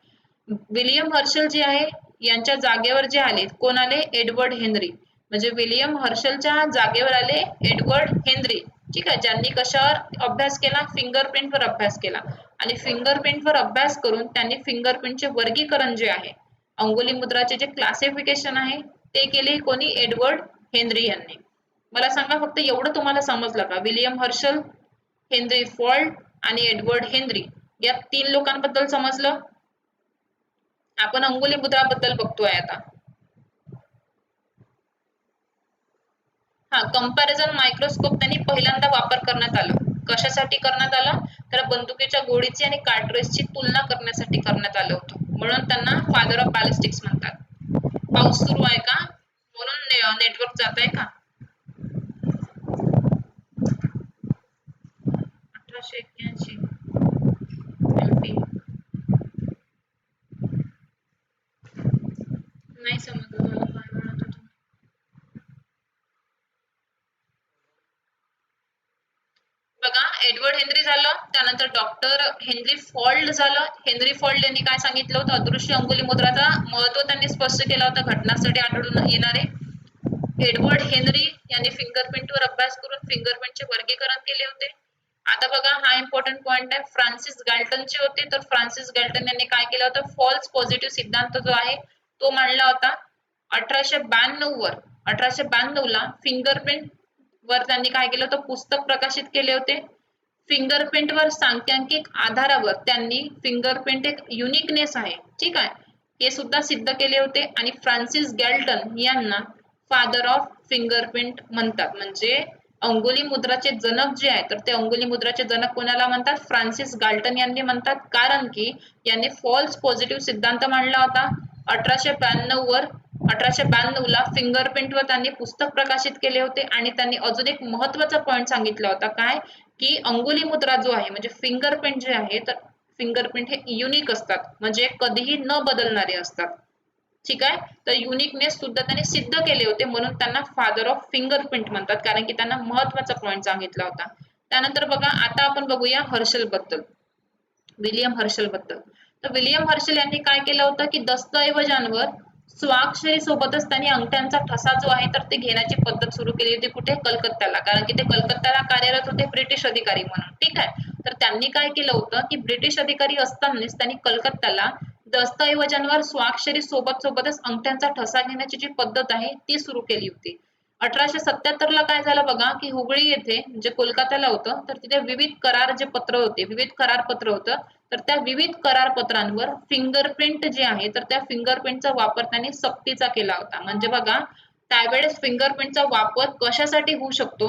विलियम हर्शल जे आहे यांच्या जागेवर जे आले, कोण आले? Edward Henry. म्हणजे विलियम हर्शलच्या जागेवर आले एडवर्ड हेनरी, ठीक आहे, ज्यांनी कशावर अभ्यास केला? फिंगरप्रिंटवर अभ्यास केला. आणि फिंगरप्रिंटवर अभ्यास करून त्यांनी फिंगरप्रिंटचे वर्गीकरण जे आहे, अंगुली मुद्राचे जे क्लासिफिकेशन आहे ते केले कोणी? एडवर्ड हेनरी यांनी. मला सांगा फक्त एवढं तुम्हाला समजलं का? विलियम हर्शल, हेनरी फॉल्ट आणि एडवर्ड हेनरी या 3 लोकांबद्दल समजलं. आपण अंगुली मुद्राबद्दल बघतोय आता. हा, कंपॅरिझन मायक्रोस्कोप त्यांनी पहिल्यांदा वापर करण्यात आलं. कशासाठी करण्यात आलं? तर बंदुकीच्या गोळीची आणि कार्ट्रिजची तुलना करण्यासाठी करण्यात आलं होतं. म्हणून त्यांना फादर ऑफ बॅलिस्टिक्स म्हणतात. पाऊस सुरू आहे का? म्हणून नेटवर्क जात आहे का? 1881 MP. नाही समजलं मला काय म्हणत होतं. बघा, एडवर्ड हेनरी झालं, त्यानंतर डॉक्टर हेनरी फॉल्ट झालं. हेनरी फॉल्ट यांनी काय सांगितलं होतं? अदृश्य अंगुली मुद्राचा महत्व त्यांनी स्पष्ट केला होता, घटनास्थळी आढळून येणारे. एडवर्ड हेनरी यांनी फिंगरप्रिंटवर अभ्यास करून फिंगरप्रिंटचे वर्गीकरण केले होते. आता बघा, हा इम्पॉर्टंट पॉइंट आहे. फ्रान्सिस गॅल्टन जे होते, तर फ्रान्सिस गॅल्टन यांनी काय केलं होतं? फॉल्स पॉझिटिव्ह सिद्धांत जो आहे तो मांडला होता. 1892ला फिंगरप्रिंट वर त्यांनी काय केलं होतं? पुस्तक प्रकाशित केले होते. फिंगरप्रिंटवर सांख्यिक आधारावर त्यांनी फिंगरप्रिंट एक युनिकनेस आहे, ठीक आहे, हे सुद्धा सिद्ध केले होते. आणि फ्रान्सिस गॅल्टन यांना फादर ऑफ फिंगरप्रिंट म्हणतात. म्हणजे अंगुली मुद्राचे जनक जे आहे, तर ते अंगुली मुद्राचे जनक कोणाला म्हणतात? फ्रान्सिस गॅल्टन यांनी म्हणतात. कारण की यांनी फॉल्स पॉझिटिव्ह सिद्धांत मांडला होता. 1892ला फिंगरप्रिंटवर त्यांनी पुस्तक प्रकाशित केले होते. आणि त्यांनी अजून एक महत्वाचा पॉइंट सांगितला होता, काय? की अंगुली मुद्रा जो आहे, म्हणजे फिंगरप्रिंट जे आहे, तर फिंगरप्रिंट हे युनिक असतात, म्हणजे कधीही न बदलणारे असतात, ठीक आहे. तर युनिकनेस सुद्धा त्यांनी सिद्ध केले होते, म्हणून त्यांना फादर ऑफ फिंगरप्रिंट म्हणतात, कारण की त्यांना महत्वाचा पॉइंट सांगितला होता. त्यानंतर बघा, आता आपण बघूया हर्शल बद्दल, विलियम हर्शल बद्दल. तर विलियम हर्शल यांनी काय केलं होतं की दस्तऐवजांवर स्वाक्षरी सोबतच त्यांनी अंगठ्यांचा ठसा जो आहे तर ते घेण्याची पद्धत सुरू केली होती. कुठे? कलकत्त्याला, कारण की ते कलकत्त्याला कार्यरत होते ब्रिटिश अधिकारी म्हणून, ठीक आहे. तर त्यांनी काय केलं होतं की ब्रिटिश अधिकारी असतानाच त्यांनी कलकत्त्याला दस्तऐवजांवर स्वाक्षरी सोबतच अंगठ्यांचा ठसा घेण्याची जी पद्धत आहे ती सुरू केली होती. 1877ला काय झालं बघा की हुबळी येथे, जे कोलकात्याला होतं, तर तिथे विविध करार जे पत्र होते, विविध करारपत्र होतं, तर त्या विविध करारपत्रांवर फिंगरप्रिंट जे आहे तर त्या फिंगरप्रिंटचा वापर त्यांनी सक्तीचा केला होता. म्हणजे बघा, त्यावेळेस फिंगरप्रिंटचा वापर कशासाठी होऊ शकतो?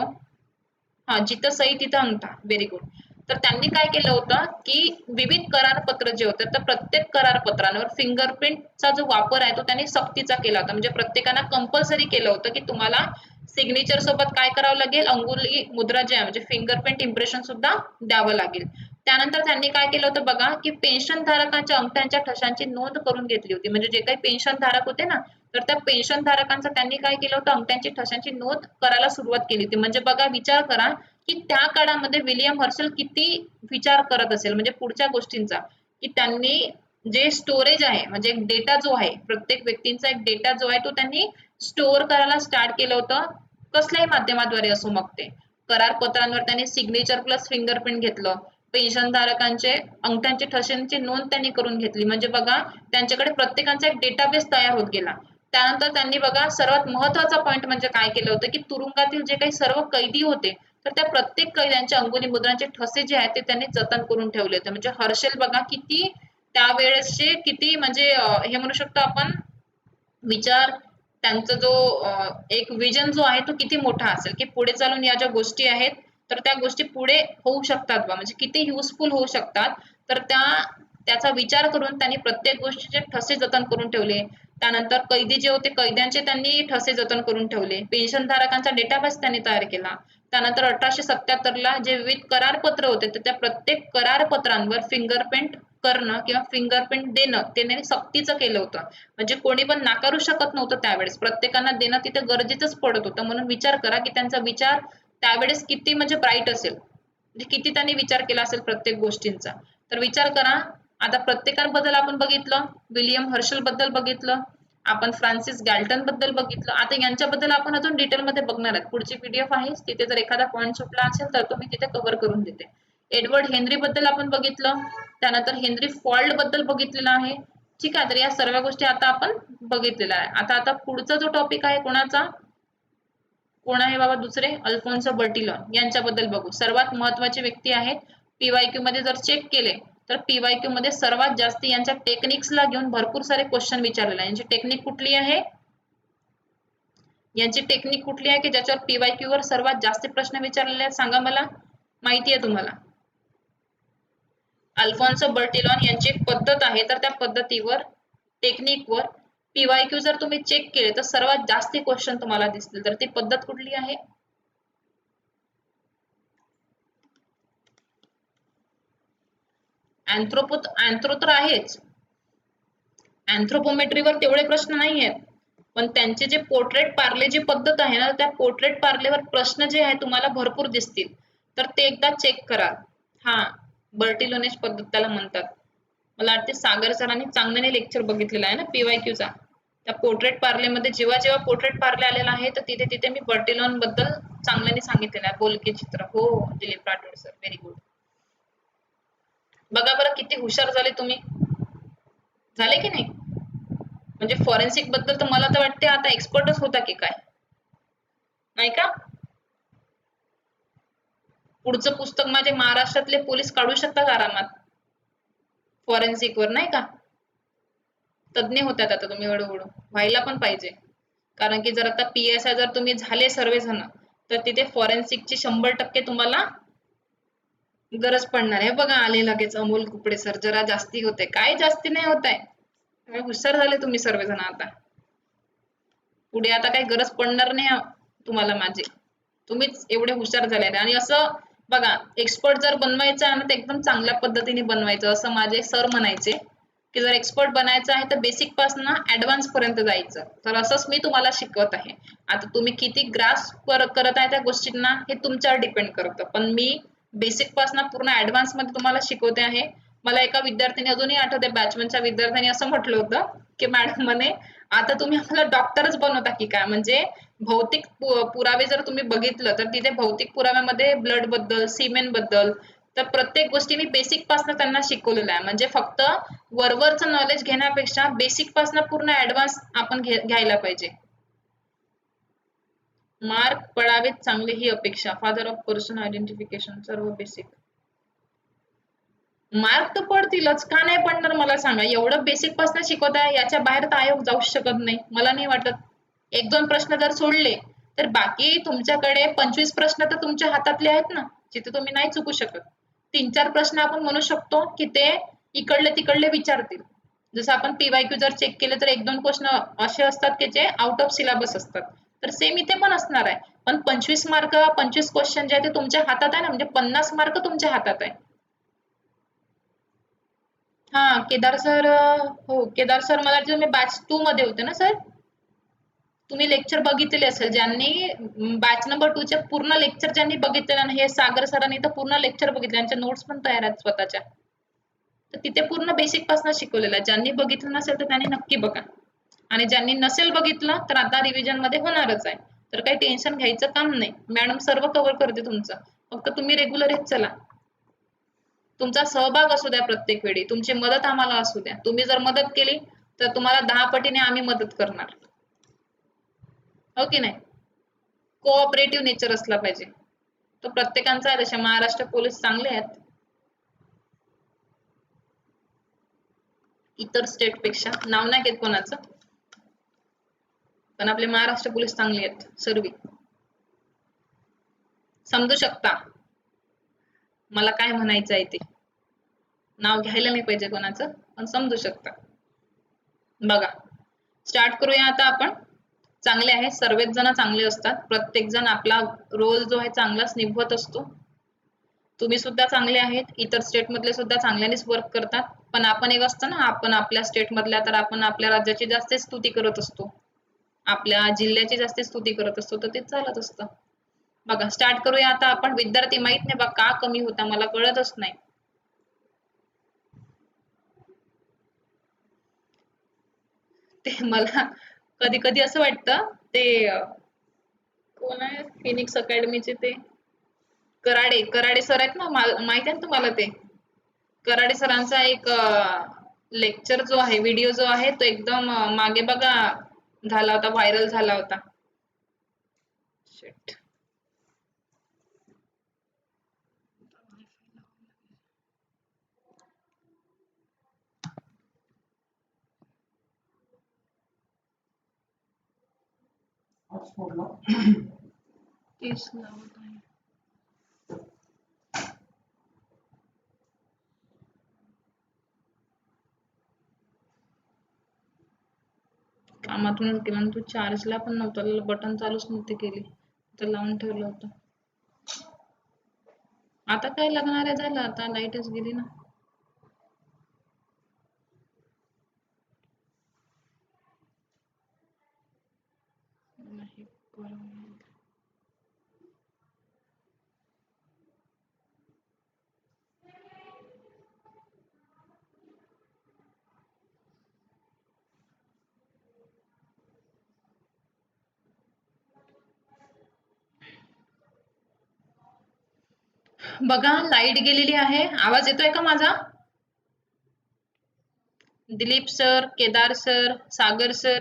हा, जिथं सही तिथं अंगठा, व्हेरी गुड. तर त्यांनी काय केलं होतं की विविध करारपत्र जे होते तर प्रत्येक करारपत्रांवर फिंगरप्रिंटचा जो वापर आहे तो त्यांनी सक्तीचा केला होता. म्हणजे प्रत्येकाला कंपल्सरी केलं होतं की तुम्हाला सिग्नेचर सोबत काय करावं लागेल? अंगुली मुद्रा जे आहे म्हणजे फिंगरप्रिंट इम्प्रेशन सुद्धा द्यावं लागेल. त्यानंतर त्यांनी काय केलं होतं बघा की पेन्शन धारकांच्या अंगठ्यांच्या ठशांची नोंद करून घेतली होती. म्हणजे जे काही पेन्शन धारक होते ना, तर त्या पेन्शन धारकांचं त्यांनी काय केलं होतं? अंगठ्यांची ठशांची नोंद करायला सुरुवात केली होती. म्हणजे बघा, विचार करा की त्या काळामध्ये विलियम हर्शल किती विचार करत असेल, म्हणजे पुढच्या गोष्टींचा, की त्यांनी जे स्टोरेज आहे, म्हणजे एक डेटा जो आहे, प्रत्येक व्यक्तींचा एक डेटा जो आहे तो त्यांनी स्टोअर करायला स्टार्ट केलं होतं. कसल्याही माध्यमाद्वारे असो, मग ते करारपत्रांवर त्यांनी सिग्नेचर प्लस फिंगरप्रिंट घेतलं. पेन्शन धारकांचे अंगठ्यांची ठशांची नोंद त्यांनी करून घेतली. म्हणजे बघा, त्यांच्याकडे प्रत्येकाचा एक डेटाबेस तयार होत गेला. त्यानंतर त्यांनी बघा सर्वात महत्वाचा पॉइंट म्हणजे काय केलं होतं की तुरुंगातील जे काही सर्व कैदी होते तर त्या प्रत्येक कैद्यांच्या अंगुली मुद्रांचे ठसे जे आहेत ते त्यांनी जतन करून ठेवले होते. म्हणजे हर्षल बघा किती त्यावेळेसचे किती म्हणजे हे म्हणू शकतो आपण विचार त्यांचा जो एक विजन जो आहे तो किती मोठा असेल की पुढे चालून या ज्या गोष्टी आहेत तर त्या गोष्टी पुढे होऊ शकतात बा म्हणजे किती युजफुल होऊ शकतात. तर त्याचा विचार करून त्यांनी प्रत्येक गोष्टीचे ठसे जतन करून ठेवले. त्यानंतर कैदी जे होते कैद्यांचे त्यांनी ठसे जतन करून ठेवले. पेन्शन धारकांचा डेटाबेस त्यांनी तयार केला. त्यानंतर 1877 ला जे विविध करारपत्र होते तर त्या प्रत्येक करारपत्रांवर फिंगरप्रिंट करणं किंवा फिंगरप्रिंट देणं त्यांनी सक्तीचं केलं होतं. म्हणजे कोणी पण नाकारू शकत नव्हतं त्यावेळेस. प्रत्येकांना देणं तिथे गरजेचंच पडत होतं. म्हणून विचार करा की त्यांचा विचार त्यावेळेस किती म्हणजे ब्राईट असेल. म्हणजे किती त्यांनी विचार केला असेल प्रत्येक गोष्टींचा. तर विचार करा आता प्रत्येकाबद्दल आपण बघितलं, विलियम हर्शल बद्दल बघितलं, आपण फ्रान्सिस गॅल्टन बद्दल बघितलं. आता यांच्याबद्दल आपण अजून डिटेलमध्ये बघणार आहेत. पुढची पीडीएफ आहे तिथे जर एखादा पॉईंट सुटला असेल तर तो मी तिथे कव्हर करून देते. एडवर्ड हेनरी बद्दल आपण बघितलं, त्यानंतर हेनरी फॉल्ड बद्दल बघितलेलं आहे. ठीक आहे, तर या सर्व गोष्टी आता आपण बघितलेल्या आहे. आता पुढचा जो टॉपिक आहे कोणाचा कोण आहे बाबा दुसरे अल्फोन्सो बर्टिलॉन यांच्याबद्दल बघू. सर्वात महत्वाचे व्यक्ती आहेत. पीवायक्यू मध्ये जर चेक केले तर पीवायक्यू मध्ये सर्वात जास्त यांच्या टेक्निक्सला घेऊन भरपूर सारे क्वेश्चन विचारलेले आहे. यांची टेक्निक कुठली आहे? यांची टेक्निक कुठली आहे की ज्याच्यावर पीवायक्यू वर सर्वात जास्त प्रश्न विचारलेले आहेत? सांगा मला, माहिती आहे तुम्हाला? अल्फोन्सो बर्टिलॉन यांची एक पद्धत आहे तर त्या पद्धतीवर टेक्निकवर पीवायक्यू जर तुम्ही चेक केले तर सर्वात जास्ती क्वेश्चन तुम्हाला दिसतील. तर ती पद्धत कुठली आहे? अँथ्रो तर आहेच. अँथ्रोपोमेट्रीवर तेवढे प्रश्न नाही आहेत. पण त्यांचे जे पोर्ट्रेट पार्ले जी पद्धत आहे ना त्या पोर्ट्रेट पार्लेवर प्रश्न जे आहे तुम्हाला भरपूर दिसतील. तर ते एकदा चेक करा. हा बर्टिलोनेज पद्धत त्याला म्हणतात. मला वाटते सागर सरांनी चांगल्याने लेक्चर बघितलेला आहे ना पीवायक्यू चा. त्या पोर्ट्रेट पार्ले मध्ये जेव्हा जेव्हा पोर्ट्रेट पार्ले आलेला आहे तर तिथे तिथे मी बर्टिलॉन बद्दल चांगल्याने सांगितलेलं आहे. बोलके चित्र. हो Dilip Rathod sir, very good. बघा बरं किती हुशार झाले तुम्ही, झाले की नाही? म्हणजे फॉरेन्सिक बद्दल तर मला तर वाटते आता एक्सपर्टच होता की काय, नाही का? पुढचं पुस्तक माझे महाराष्ट्रातले पोलीस काढू शकतात आरामात फॉरेन्सिक वर, नाही का? तज्ञ होतात आता तुम्ही हळूहळू, व्हायला पण पाहिजे. कारण की जर आता PSI जर तुम्ही झाले सर्वजण तर तिथे फॉरेन्सिकची 100% तुम्हाला गरज पडणार आहे. बघा आले लगेच अमोल कुपडे सर, जरा जास्ती होते. काय जास्ती नाही होत आहे, हुशार झाले तुम्ही सर्वजण. आता पुढे आता काही गरज पडणार नाही तुम्हाला माझी, तुम्हीच एवढे हुशार झाले. आणि असं बघा एक्सपर्ट जर बनवायचं आहे ना तर एकदम चांगल्या पद्धतीने बनवायचं असं माझे सर म्हणायचे की जर एक्सपर्ट बनायचं आहे तर बेसिक पासून ऍडव्हान्स पर्यंत जायचं. तर असंच मी तुम्हाला शिकवत आहे. आता तुम्ही किती ग्रास्प करत आहे त्या गोष्टींना हे तुमच्यावर डिपेंड करतं, पण मी बेसिक पासून पूर्ण ऍडव्हान्स मध्ये तुम्हाला शिकवते आहे. मला एका विद्यार्थ्याने अजूनही आठवते बॅचमनच्या विद्यार्थ्याने असं म्हटलं होतं की मॅडम म्हणे आता तुम्ही आम्हाला डॉक्टरच बनवता की काय? म्हणजे भौतिक पुरावे जर तुम्ही बघितलं तर तिथे भौतिक पुराव्यामध्ये ब्लड बद्दल, सिमेन बद्दल तर प्रत्येक गोष्टी मी बेसिक पासून त्यांना शिकवलेलं आहे. म्हणजे फक्त वरवरचं नॉलेज घेण्यापेक्षा बेसिक पासून पूर्ण ऍडव्हान्स आपण घ्यायला पाहिजे. मार्क पडावेत चांगले ही अपेक्षा. फादर ऑफ पर्सन आयडेंटिफिकेशन, सर्व बेसिक. मार्क तर पडतीलच, का नाही पडणार मला सांगा? एवढं बेसिक पासून शिकवताय, याच्या बाहेर तर आयोग जाऊ शकत नाही, मला नाही वाटत. एक दोन प्रश्न जर सोडले तर बाकी तुमच्याकडे 25 प्रश्न तर तुमच्या हातातले आहेत ना, जिथे तुम्ही नाही चुकू शकत. 3-4 प्रश्न आपण म्हणू शकतो की ते इकडले तिकडले विचारतील. जसं आपण पीवायक्यू जर चेक केले तर 1-2 प्रश्न असे असतात की जे आउट ऑफ सिलेबस असतात. तर सेम इथे पण असणार आहे. पण 25 मार्क 25 क्वेश्चन जे आहे ते तुमच्या हातात आहे ना, म्हणजे 50 मार्क तुमच्या हातात आहे. हा केदार सर, हो केदार सर मला वाटतं तुम्ही बॅच 2 मध्ये होते ना सर? तुम्ही लेक्चर बघितलेले असेल. ज्यांनी बॅच नंबर 2 चे पूर्ण लेक्चर ज्यांनी बघितलेलं ना, हे सागर सरांनी तर पूर्ण लेक्चर बघितले, त्यांच्या नोट्स पण तयार आहेत स्वतःच्या. तर तिथे पूर्ण बेसिक पासून शिकवलेलं आहे. ज्यांनी बघितलं नसेल तर त्यांनी नक्की बघा. आणि ज्यांनी नसेल बघितलं तर आता रिव्हिजन मध्ये होणारच आहे. तर काही टेन्शन घ्यायचं काम नाही. मॅडम सर्व कव्हर करते तुमचं. फक्त तुम्ही रेग्युलर येत चला. तुमचा सहभाग असू द्या प्रत्येक वेळी, तुमची मदत आम्हाला असू द्या. तुम्ही जर मदत केली तर तुम्हाला 10 पटीने आम्ही मदत करणार. हो की नाही? कोऑपरेटिव्ह नेचर असला पाहिजे. तो प्रत्येकांचा आहे तशा. महाराष्ट्र पोलीस चांगले आहेत इतर स्टेट पेक्षा. नाव नाही घेत कोणाचं, पण आपले महाराष्ट्र पोलीस चांगले आहेत सर्व. समजू शकता मला काय म्हणायचं आहे ते. नाव घ्यायला नाही पाहिजे कोणाचं, पण समजू शकता. बघा, स्टार्ट करूया आता आपण. चांगले आहे, सर्वच जण चांगले असतात. प्रत्येक जण आपला रोल जो आहे चांगलाच निभवत असतो. तुम्ही सुद्धा चांगले आहेत, इतर स्टेट मधले सुद्धा चांगल्यानेच वर्क करतात. पण आपण एक असतं ना, आपण आपल्या स्टेट मधल्या तर आपण आपल्या राज्याची जास्त स्तुती करत असतो, आपल्या जिल्ह्याची जास्त स्तुती करत असतो, तर ते चालत असतं. बघा, स्टार्ट करूया आता आपण. विद्यार्थी माहित नाही बघा का कमी होता, मला कळतच नाही. ते मला कधी कधी असं वाटतं ते कोण आहे फिनिक्स अकॅडमीचे ते कराडे कराडे सर आहेत ना, माहिती आहे ना तुम्हाला ते कराडे सरांचा एक लेक्चर जो आहे, व्हिडिओ जो आहे तो एकदम मागे बघा झाला होता, व्हायरल झाला होता. शिट. तेच लावत आहे. कामातूनच गेला आणि तू चार्जला पण नव्हता, बटन चालूच नव्हती केली, तर लावून ठेवलं होतं. आता काय लागणार आहे, झालं आता, लाईटच गेली ना. नाही करून. बघा, लाईट गेलेली आहे. आवाज येतोय का माझा? Dilip sir, Kedar sir, Sagar sir,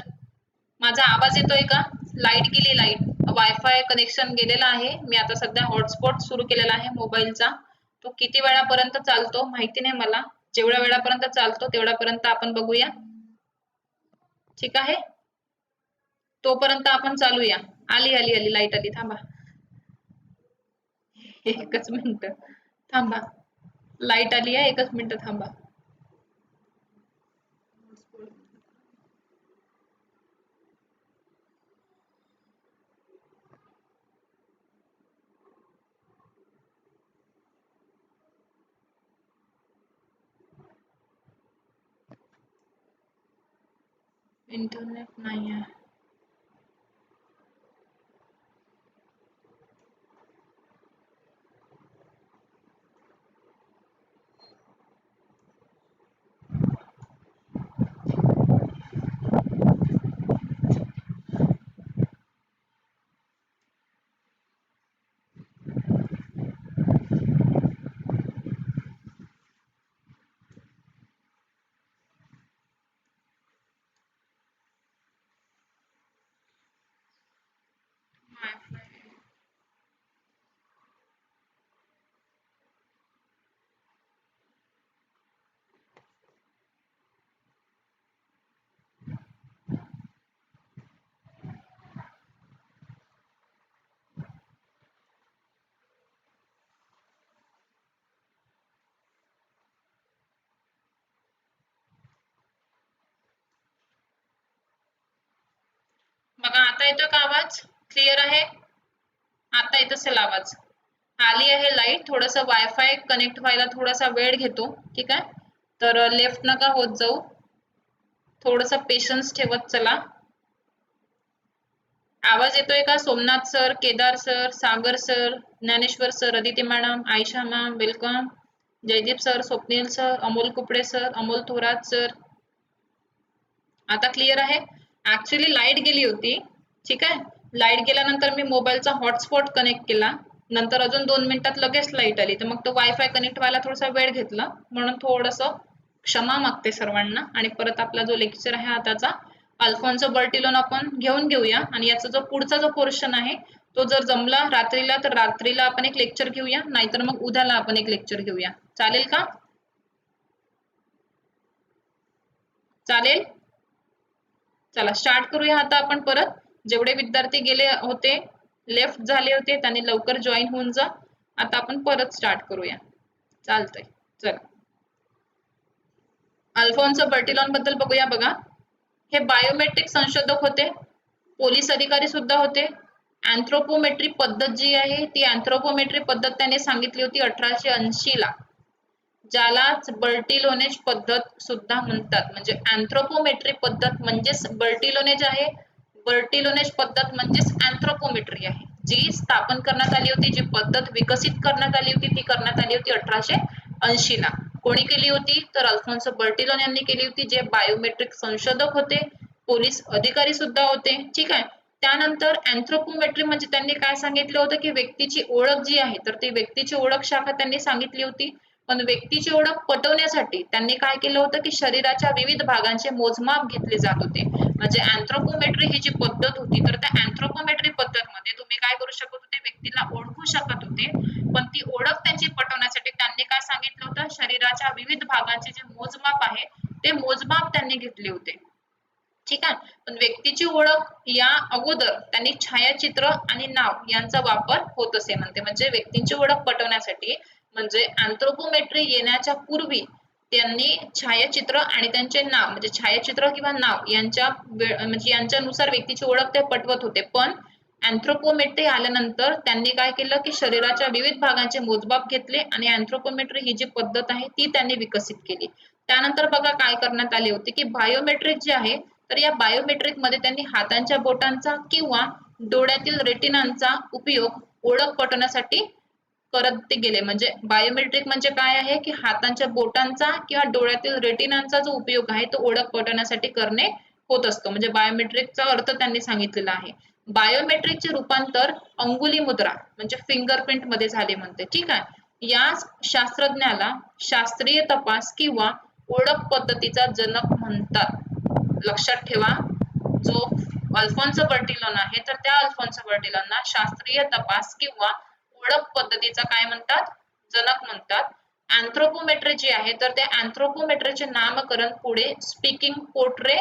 माझा आवाज येतोय का? लाईट गेली, लाईट, वायफाय कनेक्शन गेलेला आहे. मी आता सध्या हॉटस्पॉट सुरू केलेला आहे मोबाईलचा. तो किती वेळापर्यंत चालतो माहिती नाही मला. जेवढ्या वेळापर्यंत चालतो तेवढ्यापर्यंत आपण बघूया, ठीक आहे? तोपर्यंत आपण चालूया. आली आली आली, लाईट आली. थांबा एकच मिनिट, थांबा. लाईट आली आहे, एकच मिनिट थांबा. इंटरनेट नाही आहे. बघा, आता येतोय का आवाज? क्लिअर आहे? आता येत असेल आवाज. आली आहे लाईट. थोडस वायफाय कनेक्ट व्हायला थोडासा वेळ घेतो, ठीक आहे? तर लेफ्ट नका होत जाऊ, थोडस पेशन्स ठेवत चला. आवाज येतोय का? Somnath sir, Kedar sir, Sagar sir, Dnyaneshwar sir, Aditi madam, Ayesha ma'am, welcome. Jaydeep sir, Swapnil sir, Amol Kupde sir, Amol Thorat sir. आता क्लिअर आहे? ऍक्च्युली लाईट गेली होती, ठीक आहे? लाईट गेल्यानंतर मी मोबाईलचा हॉटस्पॉट कनेक्ट केला, नंतर अजून 2 मिनिटात लगेच लाईट आली, तर मग तो वायफाय कनेक्ट व्हायला थोडासा वेळ घेतला, म्हणून थोडस क्षमा मागते सर्वांना. आणि परत आपला जो लेक्चर आहे आताचा अल्फॉन्सो बर्टिलोन आपण घेऊन घेऊया आणि याचा जो पुढचा जो पोर्शन आहे तो जर जमला रात्रीला तर रात्रीला आपण एक लेक्चर घेऊया, नाहीतर मग उद्याला आपण एक लेक्चर घेऊया. चालेल का? चालेल. चला स्टार्ट करूया आता आपण परत. जेवढे विद्यार्थी गेले होते लेफ्ट झाले होते त्यांनी लवकर जॉईन होऊन जा. आता आपण परत स्टार्ट करूया. चालतंय. चला अल्फॉन्सो बर्टिलॉन बद्दल बघूया. बघा, हे बायोमेट्रिक संशोधक होते, पोलीस अधिकारी सुद्धा होते. अँथ्रोपोमेट्री पद्धत जी आहे ती अँथ्रोपोमेट्री पद्धत त्याने सांगितली होती 1880 ला, ज्यालाच बर्टिलोनेज पद्धत सुद्धा म्हणतात. म्हणजे अँथ्रोपोमेट्री पद्धत म्हणजेच बर्टिलोनेज आहे, बर्टिलोनेज पद्धत म्हणजेच अँथ्रोपोमेट्री आहे. जी स्थापन करण्यात आली होती, जी पद्धत विकसित करण्यात आली होती ती करण्यात आली होती 1880 ला. कोणी केली होती तर अल्फॉन्सो बर्टिलोन यांनी केली होती, जे बायोमेट्रिक संशोधक होते, पोलीस अधिकारी सुद्धा होते. ठीक आहे. त्यानंतर अँथ्रोपोमेट्री म्हणजे त्यांनी काय सांगितलं होतं की व्यक्तीची ओळख जी आहे तर ती व्यक्तीची ओळख शाखा त्यांनी सांगितली होती. पण व्यक्तीची ओळख पटवण्यासाठी त्यांनी काय केलं होतं की शरीराच्या विविध भागांचे मोजमाप घेतले जात होते. म्हणजे अँथ्रोपोमेट्री ही जी पद्धत होती तर त्या अँथ्रोपोमेट्री पद्धतमध्ये तुम्ही काय करू शकत होते, व्यक्तीला ओळखू शकत होते. पण ती ओळख त्यांची पटवण्यासाठी त्यांनी काय सांगितलं होतं, शरीराच्या विविध भागांचे जे मोजमाप आहे ते मोजमाप त्यांनी घेतले होते. ठीक आहे. पण व्यक्तीची ओळख या अगोदर त्यांनी छायाचित्र आणि नाव यांचा वापर होत असे म्हणते. म्हणजे व्यक्तींची ओळख पटवण्यासाठी म्हणजे अँथ्रोपोमेट्री येण्याच्या पूर्वी त्यांनी छायाचित्र आणि त्यांचे नाव म्हणजे छायाचित्र किंवा नाव यांच्या म्हणजे यांच्यानुसार व्यक्तीची ओळख ते पटवत होते. पण अँथ्रोपोमेट्री आल्यानंतर त्यांनी काय केलं की शरीराच्या विविध भागांचे मोजमाप घेतले आणि अँथ्रोपोमेट्री ही जी पद्धत आहे ती त्यांनी विकसित केली. त्यानंतर बघा काय करण्यात आले होते की बायोमेट्रिक जे आहे तर या बायोमेट्रिक मध्ये त्यांनी हातांच्या बोटांचा किंवा डोळ्यातील रेटिनांचा उपयोग ओळख पटवण्यासाठी करत ते गेले. म्हणजे बायोमेट्रिक म्हणजे काय आहे की हातांच्या बोटांचा किंवा डोळ्यातील रेटिनांचा जो उपयोग आहे तो ओळख पटवण्यासाठी करणे होत असतो. म्हणजे बायोमेट्रिकचा अर्थ त्यांनी सांगितलेला आहे. बायोमेट्रिकचे रूपांतर अंगुली मुद्रा म्हणजे फिंगरप्रिंट मध्ये झाले म्हणते. ठीक आहे. या शास्त्रज्ञाला शास्त्रीय तपास किंवा ओळख पद्धतीचा जनक म्हणतात. लक्षात ठेवा, जो अल्फॉन्सो बर्टिलोन आहे तर त्या अल्फॉन्सो बर्टिलोनला शास्त्रीय तपास किंवा ओळख पद्धतीचा काय म्हणतात, जनक म्हणतात. अँथ्रोपोमेट्री जी आहे तर त्या अँथ्रोपोमेट्रीचे नामकरण पुढे स्पीकिंग पोर्ट्रे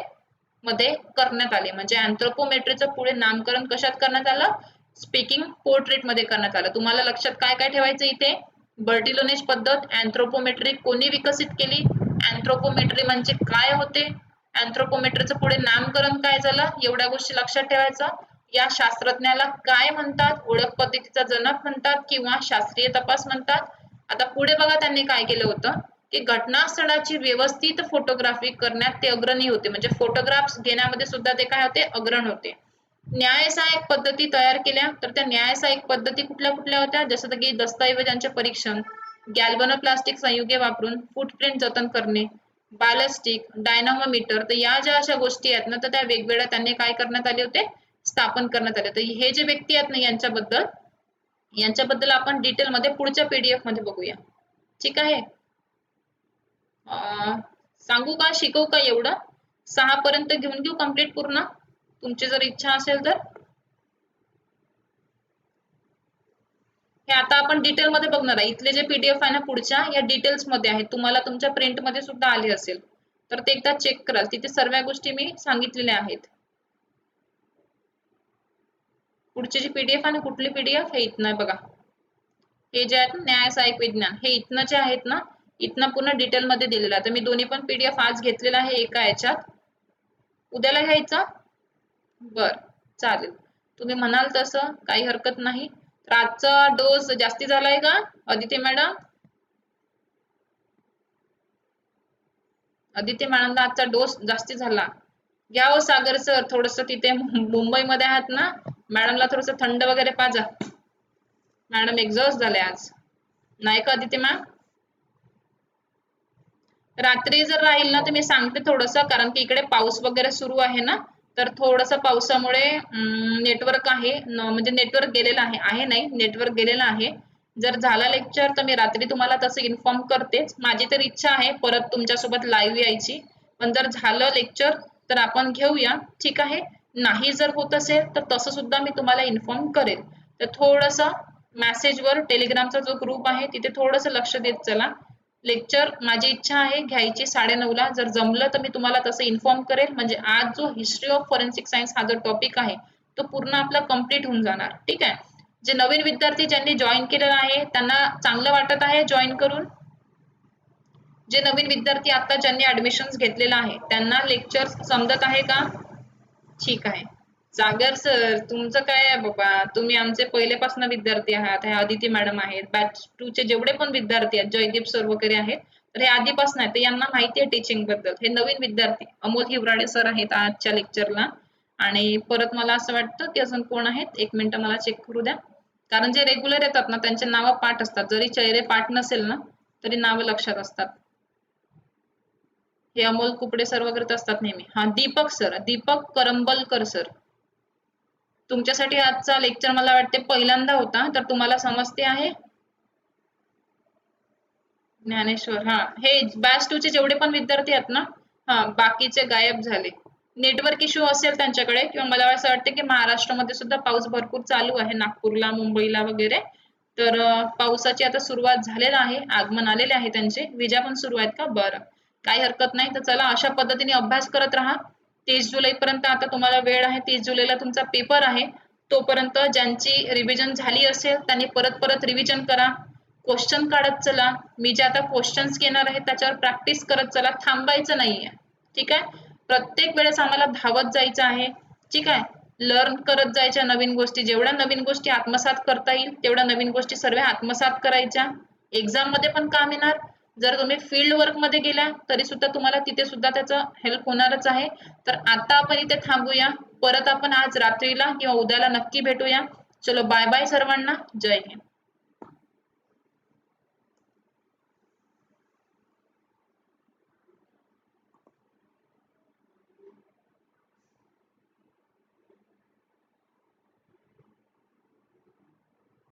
मध्ये करण्यात आले. म्हणजे अँथ्रोपोमेट्रीचं पुढे नामकरण कशात करण्यात आलं, स्पीकिंग पोर्ट्रेट मध्ये करण्यात आलं. तुम्हाला लक्षात काय काय ठेवायचं इथे, बर्टिलोनेज पद्धत, अँथ्रोपोमेट्री कोणी विकसित केली, अँथ्रोपोमेट्री म्हणजे काय होते, अँथ्रोपोमेट्रीचं पुढे नामकरण काय झालं, एवढ्या गोष्टी लक्षात ठेवायचं. या शास्त्रज्ञाला काय म्हणतात, ओळख पद्धतीचा जनक म्हणतात किंवा शास्त्रीय तपास म्हणतात. आता पुढे बघा त्यांनी काय केलं होतं की घटनास्थळाची व्यवस्थित फोटोग्राफी करण्यात ते अग्रणी होते. म्हणजे फोटोग्राफ्स घेण्यामध्ये सुद्धा ते काय होते, अग्रण होते. न्याय सहाय्यक पद्धती तयार केल्या तर त्या न्याय सहाय्यक पद्धती कुठल्या कुठल्या होत्या, जसं की दस्तऐवजांचे परीक्षण, गॅल्व्हनोप्लास्टिक संयुगे वापरून फुटप्रिंट जतन करणे, बॅलिस्टिक, डायनामोमीटर. तर या ज्या अशा गोष्टी आहेत ना तर त्या वेगवेगळ्या त्यांनी काय करण्यात आले होते, स्थापन करण्यात आले. तर हे जे व्यक्ती आहेत ना यांच्याबद्दल आपण डिटेल मध्ये पुढच्या पीडीएफ मध्ये बघूया. ठीक आहे. सांगू का, शिकवू का, एवढं 6 पर्यंत घेऊन घेऊ कंप्लीट पूर्ण, तुमची जर इच्छा असेल तर. हे आता आपण डिटेल मध्ये बघणार आहे. इथले जे पीडीएफ आहे ना पुढच्या या डिटेल्स मध्ये आहेत, तुम्हाला तुमच्या प्रिंट मध्ये सुद्धा आले असेल तर ते एकदा चेक कराल, तिथे सर्व गोष्टी मी सांगितलेल्या आहेत. पुढची जी पीडीएफ आहे ना, कुठली पीडीएफ, हे इथनं आहे बघा, हे जे आहेत न्याय सहाय्यक विज्ञान, हे इथनं जे आहेत ना इथनं पूर्ण डिटेल मध्ये दिलेलं आहे. तर मी दोन्ही पण पीडीएफ आज घेतलेला आहे एका याच्यात, उद्याला घ्यायचा. बर, चालेल, तुम्ही म्हणाल तसं, काही हरकत नाही. तर आजचा डोस जास्ती झालाय का अदिती मॅडम? अदिती मॅडमला आजचा डोस जास्ती झाला. घ्या हो सागर सर, थोडस तिथे मुंबईमध्ये आहात ना, मॅडमला थोडस थंड वगैरे पाजा. मॅडम एक्झॉस्ट झाले आज, नाही का अदिती मॅम? रात्री जर राहील ना तर मी सांगते थोडस, कारण की इकडे पाऊस वगैरे सुरू आहे ना, तर थोडस पावसामुळे नेटवर्क आहे म्हणजे नेटवर्क गेलेलं आहे नाही, नेटवर्क गेलेलं आहे. जर झाला लेक्चर तर मी रात्री तुम्हाला तसं इन्फॉर्म करतेच. माझी तर इच्छा आहे परत तुमच्यासोबत लाईव्ह यायची, पण जर झालं लेक्चर तर आपण घेऊया, ठीक आहे. नाही जर होत असेल तर तसं सुद्धा मी तुम्हाला इन्फॉर्म करेल. तर थोडंसं मेसेजवर टेलिग्रामचा जो ग्रुप आहे तिथे थोडंसं लक्ष देत चला. लेक्चर माझी इच्छा आहे घ्यायची 9:30ला. जर जमलं तर मी तुम्हाला तसं इन्फॉर्म करेल. म्हणजे आज जो हिस्ट्री ऑफ फॉरेन्सिक सायन्स हा जो टॉपिक आहे तो पूर्ण आपला कंप्लीट होऊन जाणार, ठीक आहे. जे नवीन विद्यार्थी ज्यांनी जॉईन केलेलं आहे त्यांना चांगलं वाटत आहे जॉईन करून? जे नवीन विद्यार्थी आता ज्यांनी ऍडमिशन घेतलेलं आहे त्यांना लेक्चर समजत आहे का? ठीक आहे. सागर सर तुमचं काय आहे बाबा, तुम्ही आमचे पहिलेपासून विद्यार्थी आहात. हे अदिती मॅडम आहेत, बॅच 2 चे जेवढे पण विद्यार्थी आहेत, जयदीप सर वगैरे आहेत, तर हे आधीपासून आहेत, तर यांना माहिती आहे टीचिंग बद्दल. हे नवीन विद्यार्थी अमोल हिवराडे सर आहेत आजच्या लेक्चरला. आणि परत मला असं वाटतं की अजून कोण आहेत, एक मिनिट मला चेक करू द्या. कारण जे रेग्युलर येतात ना त्यांचे नावं पाठ असतात, जरी चेहरे पाठ नसेल ना तरी नावं लक्षात असतात. हे अमोल कुपडे सर वगैरे असतात नेहमी. हा दीपक सर, दीपक करंबलकर सर. तुमच्यासाठी आजचा लेक्चर मला वाटते पहिल्यांदा होता, तर तुम्हाला समजते आहे? ज्ञानेश्वर, हा हे बॅच 2 चे जेवढे पण विद्यार्थी आहेत ना, हा बाकीचे गायब झाले. नेटवर्क इश्यू असेल त्यांच्याकडे, किंवा मला असं वाटतं की महाराष्ट्रामध्ये सुद्धा पाऊस भरपूर चालू आहे, नागपूरला, मुंबईला वगैरे. तर पावसाची आता सुरुवात झालेला आहे, आगमन आलेले आहे त्यांचे. विजा पण सुरू आहेत का? बरं, काही हरकत नाही. तर चला अशा पद्धतीने अभ्यास करत राहा. 30 जुलै पर्यंत आता तुम्हाला वेळ आहे. 30 जुलैला तुमचा पेपर आहे. तोपर्यंत ज्यांची रिव्हिजन झाली असेल त्यांनी परत परत रिव्हिजन करा. क्वेश्चन काढत चला. मी जे आता क्वेश्चन्स घेणार आहे त्याच्यावर प्रॅक्टिस करत चला, थांबायचं नाहीये, ठीक आहे. प्रत्येक वेळेस आम्हाला धावत जायचं आहे, ठीक आहे. लर्न करत जायच्या नवीन गोष्टी, जेवढ्या नवीन गोष्टी आत्मसात करता येईल तेवढ्या नवीन गोष्टी सर्व आत्मसात करायच्या. एक्झाम मध्ये पण काम येणार. जर तुम्ही फील्ड वर्क मध्ये गेला तरी सुद्धा तुम्हाला तिथे सुद्धा त्याचा हेल्प होणारच आहे. तर आता आपण इथे थांबूया. परत आपण आज रात्रीला किंवा उद्याला नक्की भेटूया. चलो बाय बाय सर्वांना. जय हिंद.